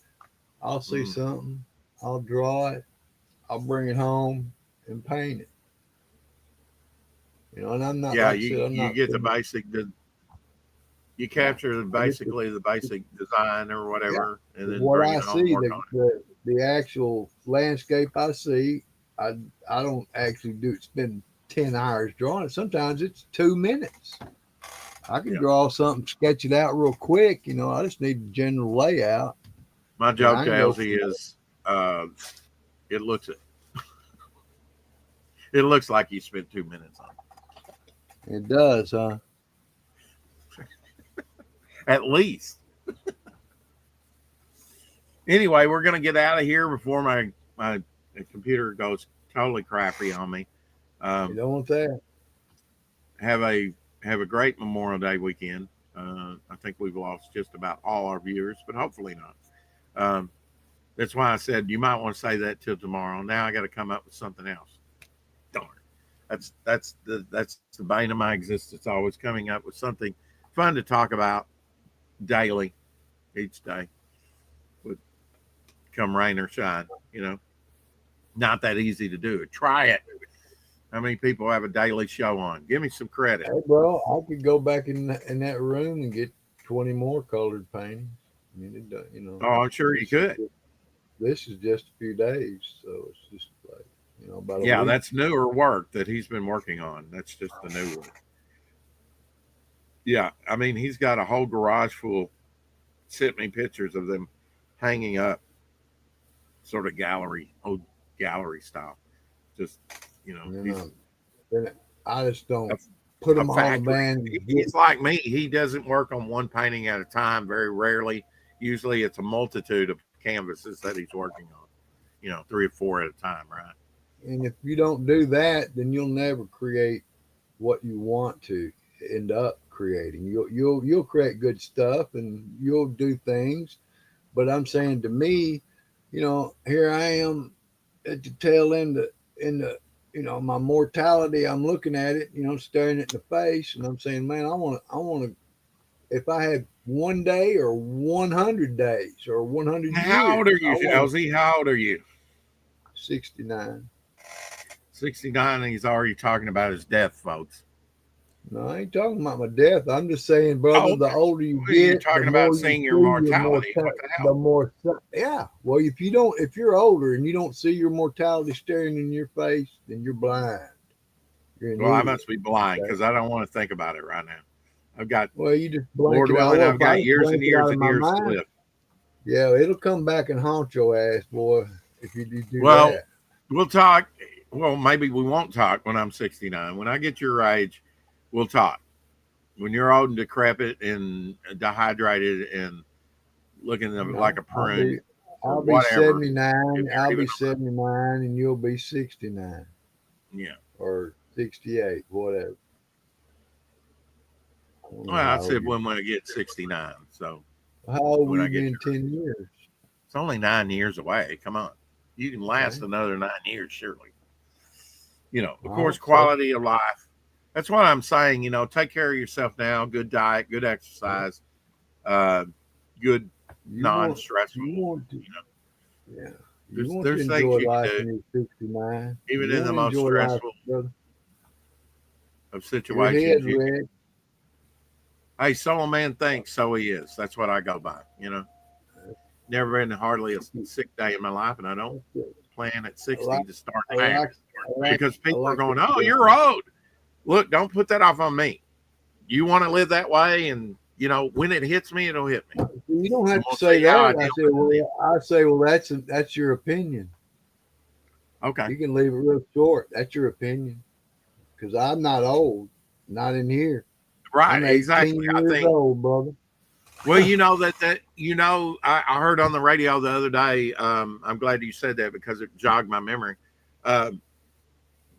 I'll see Mm. something, I'll draw it, I'll bring it home and paint it. And I'm not Yeah, like I said, I'm you not get the finished. basic. You Yeah, capture I just basically the basic design or yeah. whatever, and then What bring I it home and see, work on it. the actual landscape I see, I I don't actually do spend 10 hours drawing it. Sometimes it's 2 minutes. I can Yeah. draw something, sketch it out real quick. I just need the general layout, My and joke I to can go Elsie from is, it looks it looks like you spent 2 minutes on there. It does, huh? it, at least. Anyway, we're gonna get out of here before my computer goes totally crappy on me. You Um, don't want that. have a great Memorial Day weekend. I think we've lost just about all our viewers, but hopefully not. Um, that's why I said you might want to say that till tomorrow. Now I got to come up with something else. Darn. That's the bane of my existence. Always coming up with something fun to talk about daily, each day, would come rain or shine. Not that easy to do. Try it. How many people have a daily show on? Give me some credit. Hey, bro, I could go back in that room and get 20 more colored paintings. I mean, it don't, Oh, I'm sure you this is could. this is just a few days, so it's just like about a Yeah, week. that's newer work that he's been working on. That's just the new work. Yeah, I mean, he's got a whole garage full. Sent me pictures of them hanging up, sort of old gallery style. Just, You he's know, then I just a, don't put a them all in the factory. van. He's like me. He doesn't work on one painting at a time. Very rarely. Usually, it's a multitude of canvases that he's working on. 3 or 4 at a time, right? And if you don't do that, then you'll never create what you want to end up creating. You'll create good stuff and you'll do things. But I'm saying to me, here I am at the tail end of, in the my mortality. I'm looking at it, staring it in the face, and I'm saying, man, I want to. If I had 1 day or 100 days or 100 How old are years, I you, want Elsie? How old are you? 69. 69, and he's already talking about his death, folks. No, I ain't talking about my death. I'm just saying, brother, Oh, the older you well, you're get, the talking about more you seeing your see your mortality. What the hell? yeah. Well, if you're older and you don't see your mortality staring in your face, then you're blind. You're an Well, I idiot. must be blind Okay? because I don't want to think about it right now. I've got, Well, you just blank Lord it out. willing, Well, I've if I got just years and blank it out years of and my years to mind, live. yeah, it'll come back and haunt your ass, boy, if you do Well, that. we'll talk. Well, maybe we won't talk when I'm 69. When I get your age, we'll talk. When you're old and decrepit and dehydrated and looking like No, a prune or I'll be whatever, if 79. you're I'll even be 79, and you'll be 69 yeah. or 68, whatever. I don't know Well, I how old said when I get 69. So How old will when I you get be your in 10 years? it's only 9 years away. Come on. You can last Okay. another 9 years, surely. Of I course, hope so. quality of life. That's what I'm saying. Take care of yourself now. Good diet, good Yeah. exercise, uh, good You want, non-stressful. you want to, You know, yeah. You there's want to there's things enjoy you can life do, when you're 69. even You in want the to most enjoy life, stressful brother. of Your head, situations. Rick. Hey, so a man thinks, so he is. That's what I go by. Never been hardly a sick day in my life, and I don't plan at I 60 like, to start I now like, because I people are like going, your "Oh, you're thinking. old." Look, don't put that off on me. You want to live that way, and when it hits me, it'll hit me, You don't and have to we'll say see how I that. deal with it I say, well, that's your opinion. then. Okay, You can leave it real short. That's your opinion. Because I'm not old, not in here. I'm right, exactly. 18 I years think. old, brother. Well, I heard on the radio the other day. I'm glad you said that because it jogged my memory. Uh,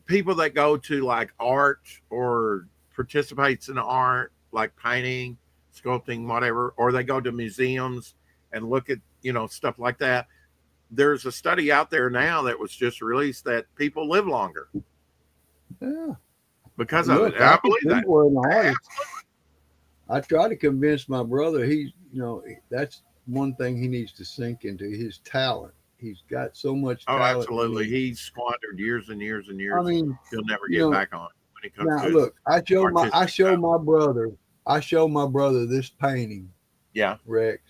People that go to like art or participates in art, like painting, sculpting, whatever, or they go to museums and look at stuff like that. There's a study out there now that was just released that people live longer Yeah. because of it, Look, and I I can believe see that. where an artist. I try to convince my brother. That's one thing he needs to sink into his talent. He's got so much Oh, talent in absolutely. him. He's squandered years and years and I years. mean, He'll never you get know, back on when it comes now to look, I artistic show stuff. my brother, this painting, Yeah, Rex,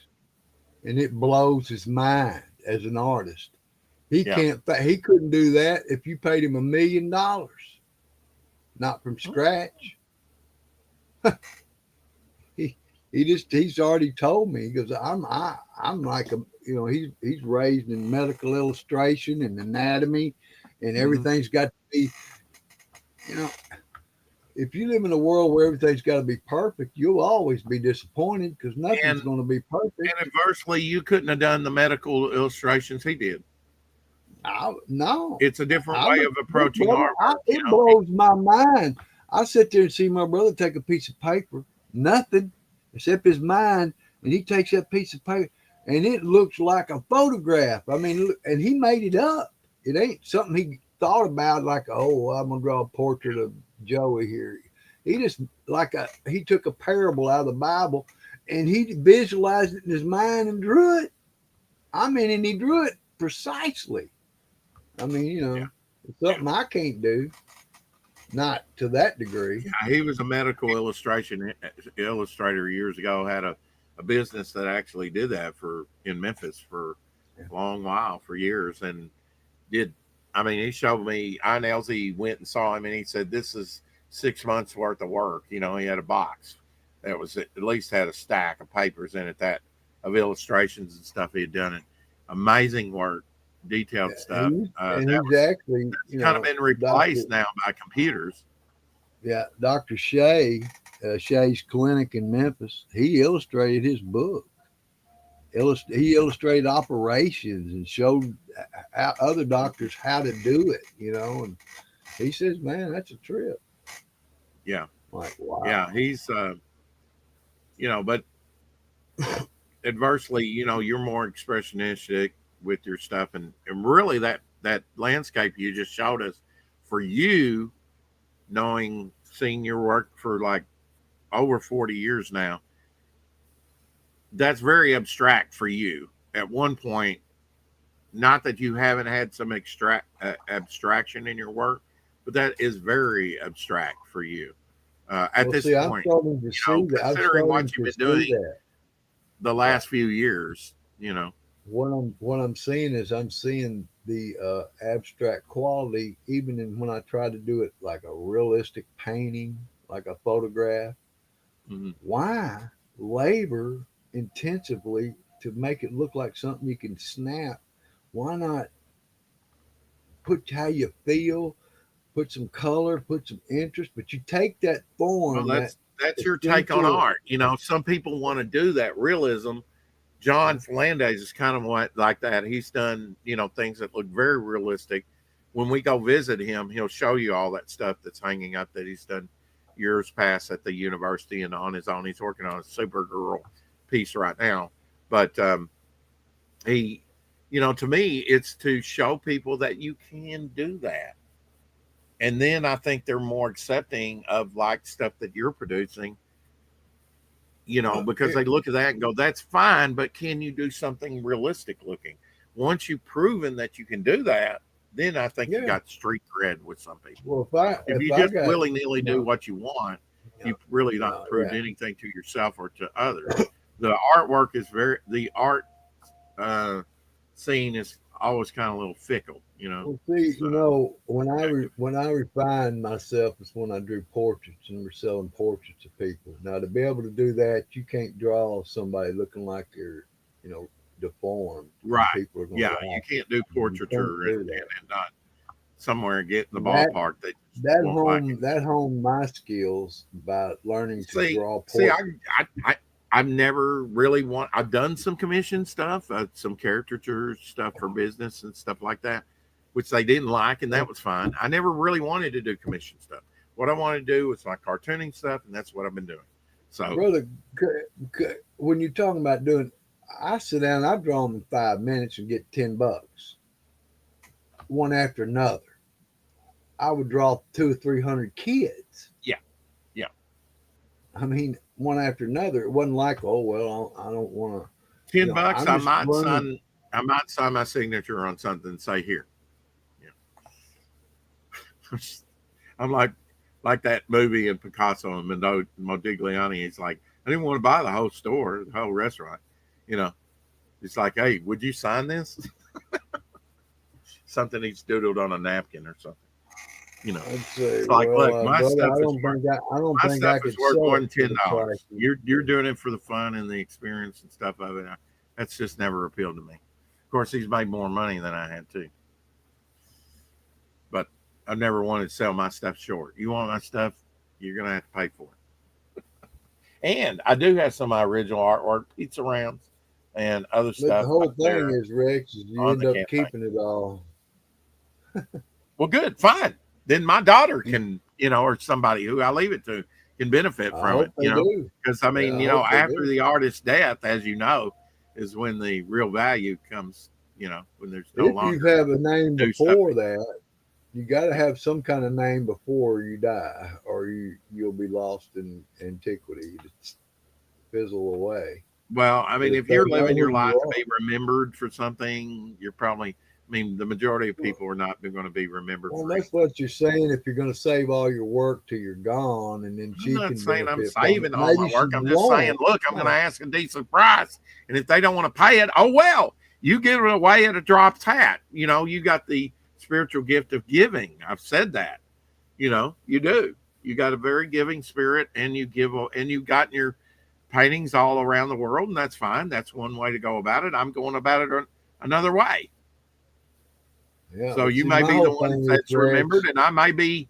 and it blows his mind as an artist. yeah. He couldn't do that if you paid him $1 million, not from Oh, scratch. he he's already told me because I'm like he's raised in medical illustration and anatomy, and mhm. everything's got to be you know if you live in a world where everything's got to be perfect, you'll always be disappointed because nothing's And going to be perfect. adversely, you couldn't have done the medical illustrations he did. No, It's a different I'm way a of look, approaching brother. artwork. It blows my mind. I sit there and see my brother take a piece of paper, nothing except his mind, and he takes that piece of paper, and it looks like a photograph. I mean, and he made it up. It ain't something he thought about, like, oh, I'm gonna draw a portrait of Joey here. He just he took a parable out of the Bible, and he visualized it in his mind and drew it. I mean, and he drew it precisely. I mean, Yeah, it's something I can't do, not to that degree. yeah. He was a medical illustrator years ago. Had a business that actually did that for in Memphis for a long while, for years, and did. I mean, he showed me. Inelzi went and saw him, and he said, "This is 6 months worth of work." He had a box that was at least had a stack of papers in it that of illustrations and stuff he had done. It amazing work, detailed stuff. He's actually, That's kind of been Doctor, replaced now by computers. yeah, Doctor Shea, Shea's clinic in Memphis. He illustrated his book. He illustrated operations and showed other doctors how to do it. And he says, "Man, that's a trip." Yeah, I'm like, wow. yeah. He's but adversely, you're more expressionistic with your stuff, and really that landscape you just showed us for you, seeing your work for like over 40 years now, that's very abstract for you. At one point, not that you haven't had some abstraction in your work, but that is very abstract for you. at Well, this see, I'm point. starting to see that. I'm Considering starting what you've to been see doing that. the last few years, you know. What I'm seeing is I'm seeing the abstract quality, even in when I try to do it like a realistic painting, like a photograph. Mhm. Why labor intensively to make it look like something you can snap? Why not put how you feel, put some color, put some interest, but you take that Well, form, that that's your take on essential. art. You know, some people want to do that realism. John Flanders is kind of like that. He's done, you know, things that look very realistic. When we go visit him, he'll show you all that stuff that's hanging up that he's done years past at the university and on his own. He's working on a Supergirl piece right now. But he, you know, to me, it's to show people that you can do that. And then I think they're more accepting of like stuff that you're producing, you know, Well, because they look at that and go, that's fine, but can you do something realistic looking? Once you've proven that you can do that, then I think you yeah. got street cred with some people. Well, If if you I just got willy nilly do no, what you want, no, you've really not no, proved yeah. anything to yourself or to others. The artwork is the art uh, scene is always kind of a little fickle, you know. Well, see, It's subjective. when I refine myself is when I drew portraits and we're selling portraits of people. Now, to be able to do that, you can't draw somebody looking like they're, you know, deformed, Right. and people are going Yeah, to you laugh. can't do You can't portraiture do that. and not somewhere and get in the That ballpark. They just won't like it. that honed my skills by learning to draw See, portraits. I've never really I've done some commission stuff, some caricature stuff for business and stuff like that, which they didn't like, and that was fine. I never really wanted to do commission stuff. What I wanted to do was my cartooning stuff, and that's what I've been doing. So, Brother, when you're talking about doing, I sit down, I draw them in 5 minutes and get $10, one after another. I would draw 200 or 300 kids. yeah, yeah, I mean, one after another. It wasn't like, oh well, I don't want to. You know, $10. I'm just learning. I might sign my signature on something and say here. Yeah. I'm like that movie in Picasso and Modigliani. He's like, I didn't want to buy the whole store, the whole restaurant. You know, it's like, hey, would you sign this? Something he's doodled on a napkin or something. You know, I'd say, it's like, look, well, brother, I don't my think stuff I is could worth sell more it than for $10. the price. You're doing it for the fun and the experience and stuff of it. That's just never appealed to me. Of course, he's made more money than I had too, but I've never wanted to sell my stuff short. You want my stuff, you're gonna have to pay for it. And I do have some of my original artwork, pizza rounds, and other But the stuff whole up thing there is, Rex, is you on end the up campaign. keeping it all. Well, good, fine. Then my daughter can, you know, or somebody who I leave it to can benefit I from it, hope you they know. do. Because I Yeah, mean, I you know, hope they after do. the artist's death, as you know, is when the real value comes, you know, when there's no If you longer have a name do stuff. before that, you got to have some kind of name before you die, or you'll be lost in antiquity. You just fizzle away. Well, I But mean, if if they you're know living who your you life to are, be remembered for something, you're probably, I mean, the majority of people are not going to be remembered well, for that's anything. what you're saying. If you're going to save all your work till you're gone, and then I'm she not can saying I'm benefit from it, saving all my maybe she work. I'm just saying, won't. look, I'm going to No, ask a decent price. And if they don't want to pay it, oh, well, you give it away at a drop hat. You know, you got the spiritual gift of giving. I've said that. You know, you do. You got a very giving spirit and you give, and you've gotten your paintings all around the world, and that's fine. That's one way to go about it. I'm going about it another way. yeah. So But you see, may my be the whole one thing is, that's remembered, Rex. and I may be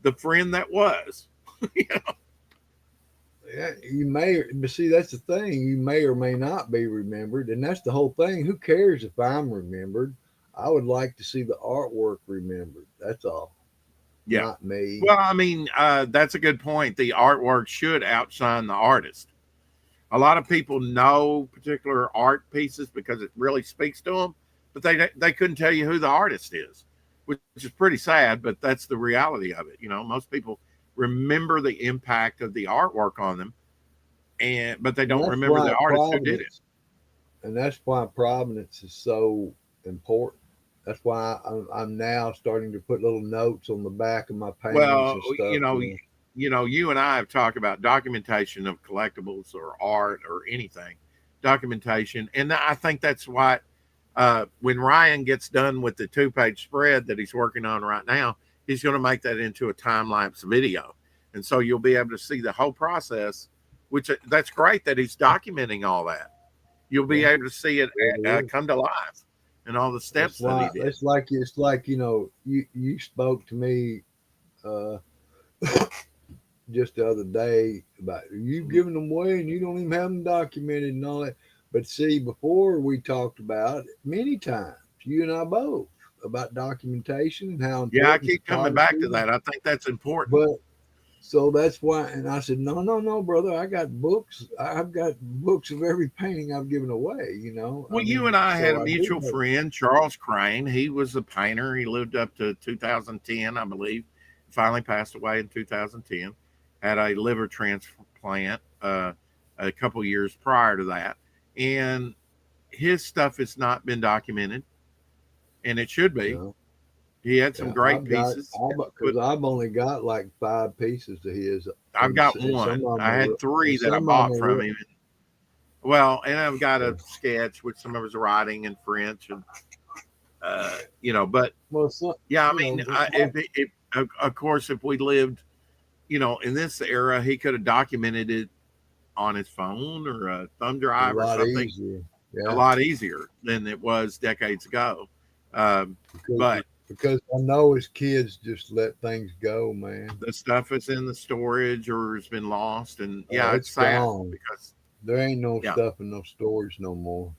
the friend that was. You know? Yeah, you may, but see, that's the thing. You may or may not be remembered, and that's the whole thing. Who cares if I'm remembered? I would like to see the artwork remembered. That's all, Yeah. not me. Well, I mean, that's a good point. The artwork should outshine the artist. A lot of people know particular art pieces because it really speaks to them, but they couldn't tell you who the artist is, which is pretty sad. But that's the reality of it. You know, most people remember the impact of the artwork on them, but they And don't remember the artist who did it. That's why provenance is so important. That's why I'm now starting to put little notes on the back of my paintings Well, and you stuff. know, You know, you and I have talked about documentation of collectibles or art or anything, documentation. And I think that's why when Ryan gets done with the 2-page spread that he's working on right now, he's going to make that into a time lapse video. And so you'll be able to see the whole process, which that's great that he's documenting all that. You'll be able to see it come to life and all the steps that he did. It's like you spoke to me uh, just the other day about you giving them away and you don't even have them documented and all that. But see, before we talked about many times, you and I both, about documentation and how important. Yeah, I keep coming back to that. I think that's important. But so that's why, and I said, no, brother, I got books. I've got books of every painting I've given away. Well, you and I had a mutual friend, Charles Crane. He was a painter. He lived up to 2010, I believe. Finally passed away in 2010. Had a liver transplant a couple years prior to that. And his stuff has not been documented, and it should be. Yeah. He had some great pieces. Because I've only got like 5 pieces of his. I've got one. I had 3 that I bought from him. Well, and I've got a sketch with some of his writing in French, and but yeah, I mean, of course, if we lived, in this era, he could have documented it on his phone or a thumb drive or something. A lot easier than it was decades ago. Because I know his kids just let things go, man. The stuff is in the storage or has been lost, and it's sad gone. Because there ain't no stuff in no storage no more.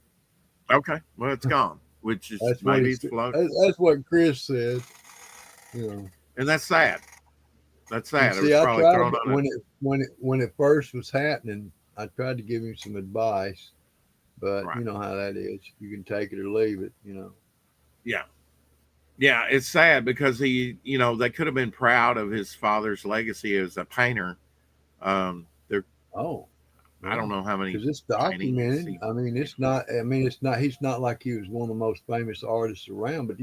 Okay, well, it's gone, which is maybe it's floating. That's what Chris said. And that's sad. That's sad. See, I tried when it first was happening. I tried to give him some advice, but you know how that is. You can take it or leave it. Yeah, it's sad because he, they could have been proud of his father's legacy as a painter. I don't know how many. Because it's documented. I mean, it's not. He's not like he was one of the most famous artists around, but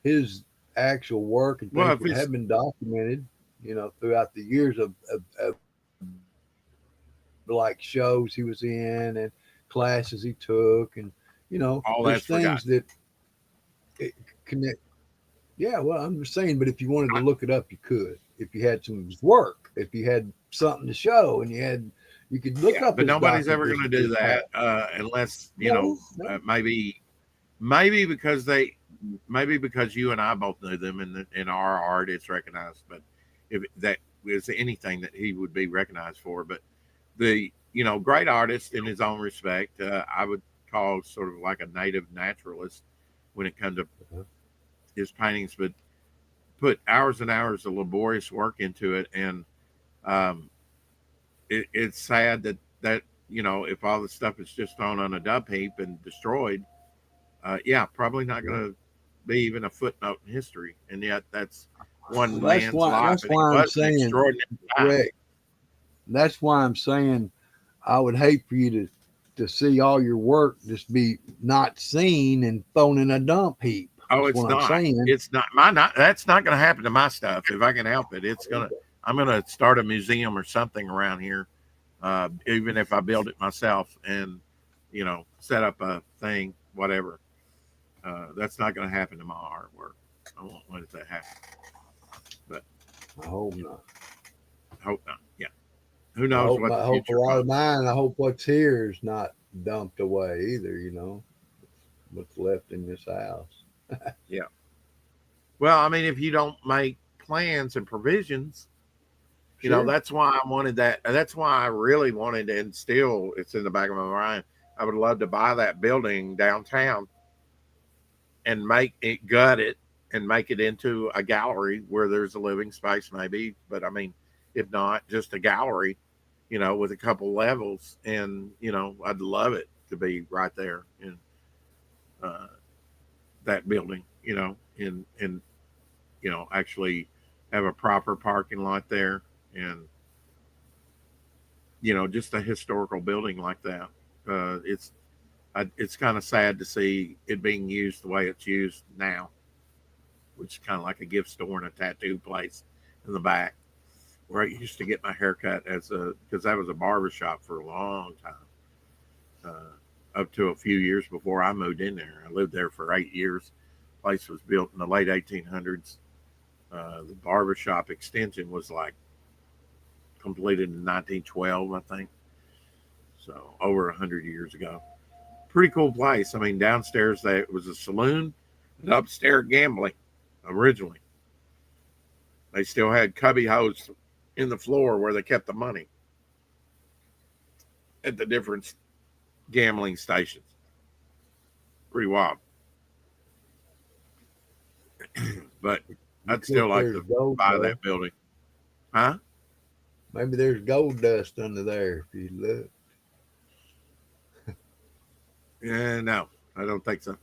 his actual work and things have been documented. Throughout the years of like shows he was in and classes he took, and all there's things forgotten. that connect. Yeah, well, I'm just saying, but if you wanted to look it up, you could. If you had some of his work, if you had something to show, and you could look up. But nobody's ever going to do that unless maybe because you and I both knew them, and in our art it's recognized. But if that is anything that he would be recognized for, but the great artist in his own respect, I would call sort of like a native naturalist when it comes to his paintings, but put hours and hours of laborious work into it, and it's sad that if all the stuff is just thrown on a dump heap and destroyed, probably not going to be even a footnote in history, and yet that's one man's life. That's why I'm saying. Correct. That's why I'm saying I would hate for you to see all your work just be not seen and thrown in a dump heap. Oh, it's not. It's not. That's not going to happen to my stuff if I can help it. I'm going to start a museum or something around here, even if I build it myself and set up a thing, whatever. That's not going to happen to my artwork. I won't let that happen. But I hope not. Yeah. Who knows what the future a lot of mine. I hope what's here is not dumped away either. What's left in this house. Yeah. Well, I mean, if you don't make plans and provisions, that's why I wanted that. That's why I really wanted, and still it's in the back of my mind, I would love to buy that building downtown and gut it and make it into a gallery where there's a living space maybe. But I mean, if not, just a gallery, with a couple levels. And, I'd love it to be right there in that building, and actually have a proper parking lot there, and just a historical building like that. It's kind of sad to see it being used the way it's used now, which is kind of like a gift store and a tattoo place in the back. where I used to get my haircut because that was a barber shop for a long time, up to a few years before I moved in there. I lived there for 8 years. Place was built in the late 1800s. The barber shop extension was like completed in 1912, I think. So over 100 years ago. Pretty cool place. I mean, downstairs there was a saloon, and upstairs gambling originally. They still had cubby holes in the floor where they kept the money at the different gambling stations. Pretty wild. But I'd still like to buy that building. Huh? Maybe there's gold dust under there if you look. Yeah, no, I don't think so.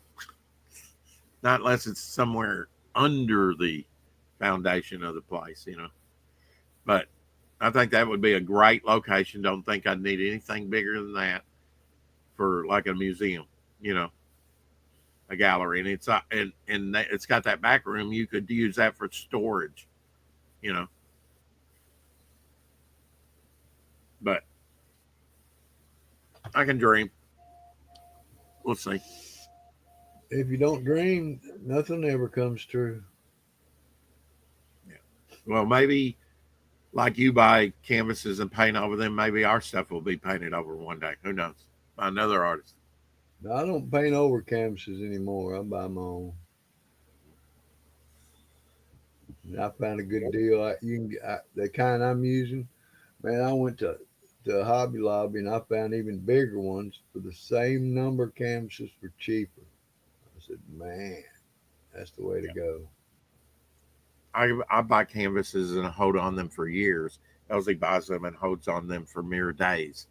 Not unless it's somewhere under the foundation of the place, you know. But I think that would be a great location. Don't think I'd need anything bigger than that for like a museum, you know, a gallery. And it's got that back room. You could use that for storage, you know. But I can dream. We'll see. If you don't dream, nothing ever comes true. Yeah. Well, maybe like you buy canvases and paint over them, maybe our stuff will be painted over one day. Who knows? By another artist. No, I don't paint over canvases anymore. I buy my own. And I found a good deal. The kind I'm using, man. I went to Hobby Lobby and I found even bigger ones for the same number of canvases for cheaper. I said, man, that's the way to go. I buy canvases and hold on them for years. Elsie buys them and holds on them for mere days.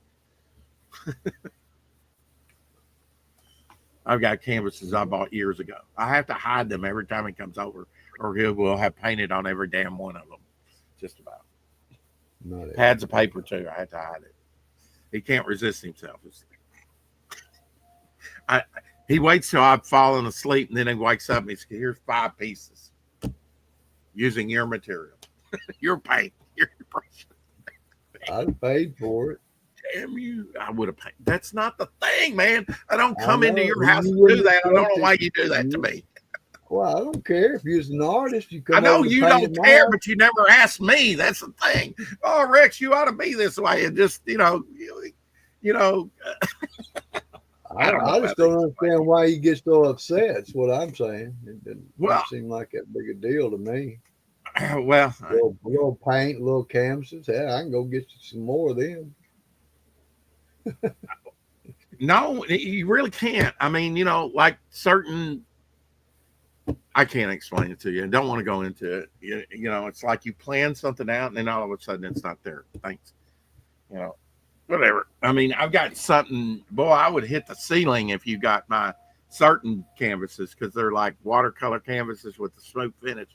I've got canvases I bought years ago. I have to hide them every time he comes over, or he will have painted on every damn one of them. Just about. Pads of paper too. I have to hide it. He can't resist himself. He waits till I've fallen asleep, and then he wakes up and he says, "Here's 5 pieces using your material, your paint, your brush." I'd paid for it. Damn you! I would have paid. That's not the thing, man. I don't come into your house and do that. I don't know why you do that to me. Well, I don't care if you're an artist. You come. I know you don't care, but you never asked me. That's the thing. Oh, Rex, you ought to be this way, and just you know. I just don't understand why you get so upset. That's what I'm saying. It doesn't seem like that big a deal to me. Well, little paint, little canvases. Yeah, I can go get you some more of them. No, you really can't. I mean, like certain. I can't explain it to you. I don't want to go into it. It's like you plan something out and then all of a sudden it's not there. Thanks. Whatever. I mean, I've got something. Boy, I would hit the ceiling if you got my certain canvases because they're like watercolor canvases with the smooth finish.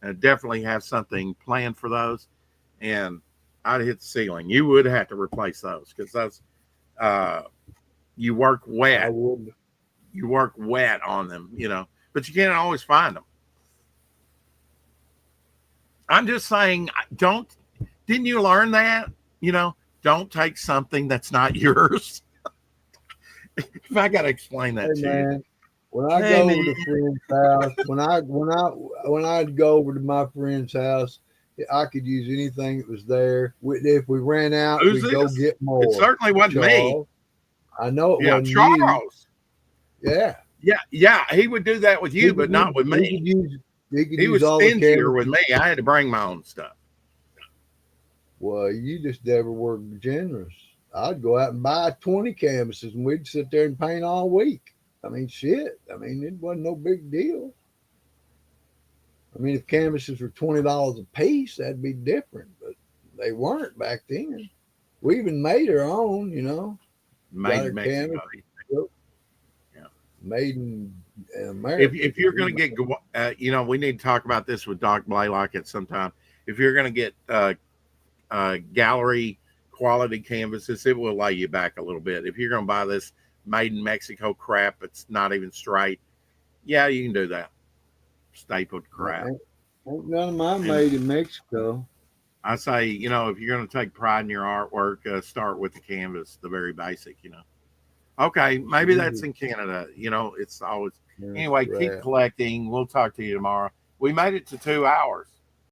And I definitely have something planned for those. And I'd hit the ceiling. You would have to replace those because those, you work wet. You work wet on them, but you can't always find them. I'm just saying, didn't you learn that? Don't take something that's not yours. If I got to explain that to you. When I go over to a friend's house, when I'd go over to my friend's house, I could use anything that was there. If we ran out, we'd go get more. It certainly wasn't me. I know it wasn't Charles. You. Yeah. He would do that with you, but not with me. He was stingier with me. I had to bring my own stuff. Well, you just never were generous. I'd go out and buy 20 canvases and we'd sit there and paint all week. I mean, shit. I mean, it wasn't no big deal. I mean, if canvases were $20 a piece, that'd be different, but they weren't back then. We even made our own, Made in Mexico. Made in America. If you're going to get, we need to talk about this with Doc Blaylock at some time. If you're going to get gallery quality canvases, it will lay you back a little bit. If you're going to buy this made in Mexico crap, it's not even straight. Yeah, you can do that. Stapled crap. None of mine made in Mexico. I say, if you're going to take pride in your artwork, start with the canvas, the very basic. Okay, maybe that's in Canada. It's always That's anyway. Keep right. collecting. We'll talk to you tomorrow. We made it to 2 hours.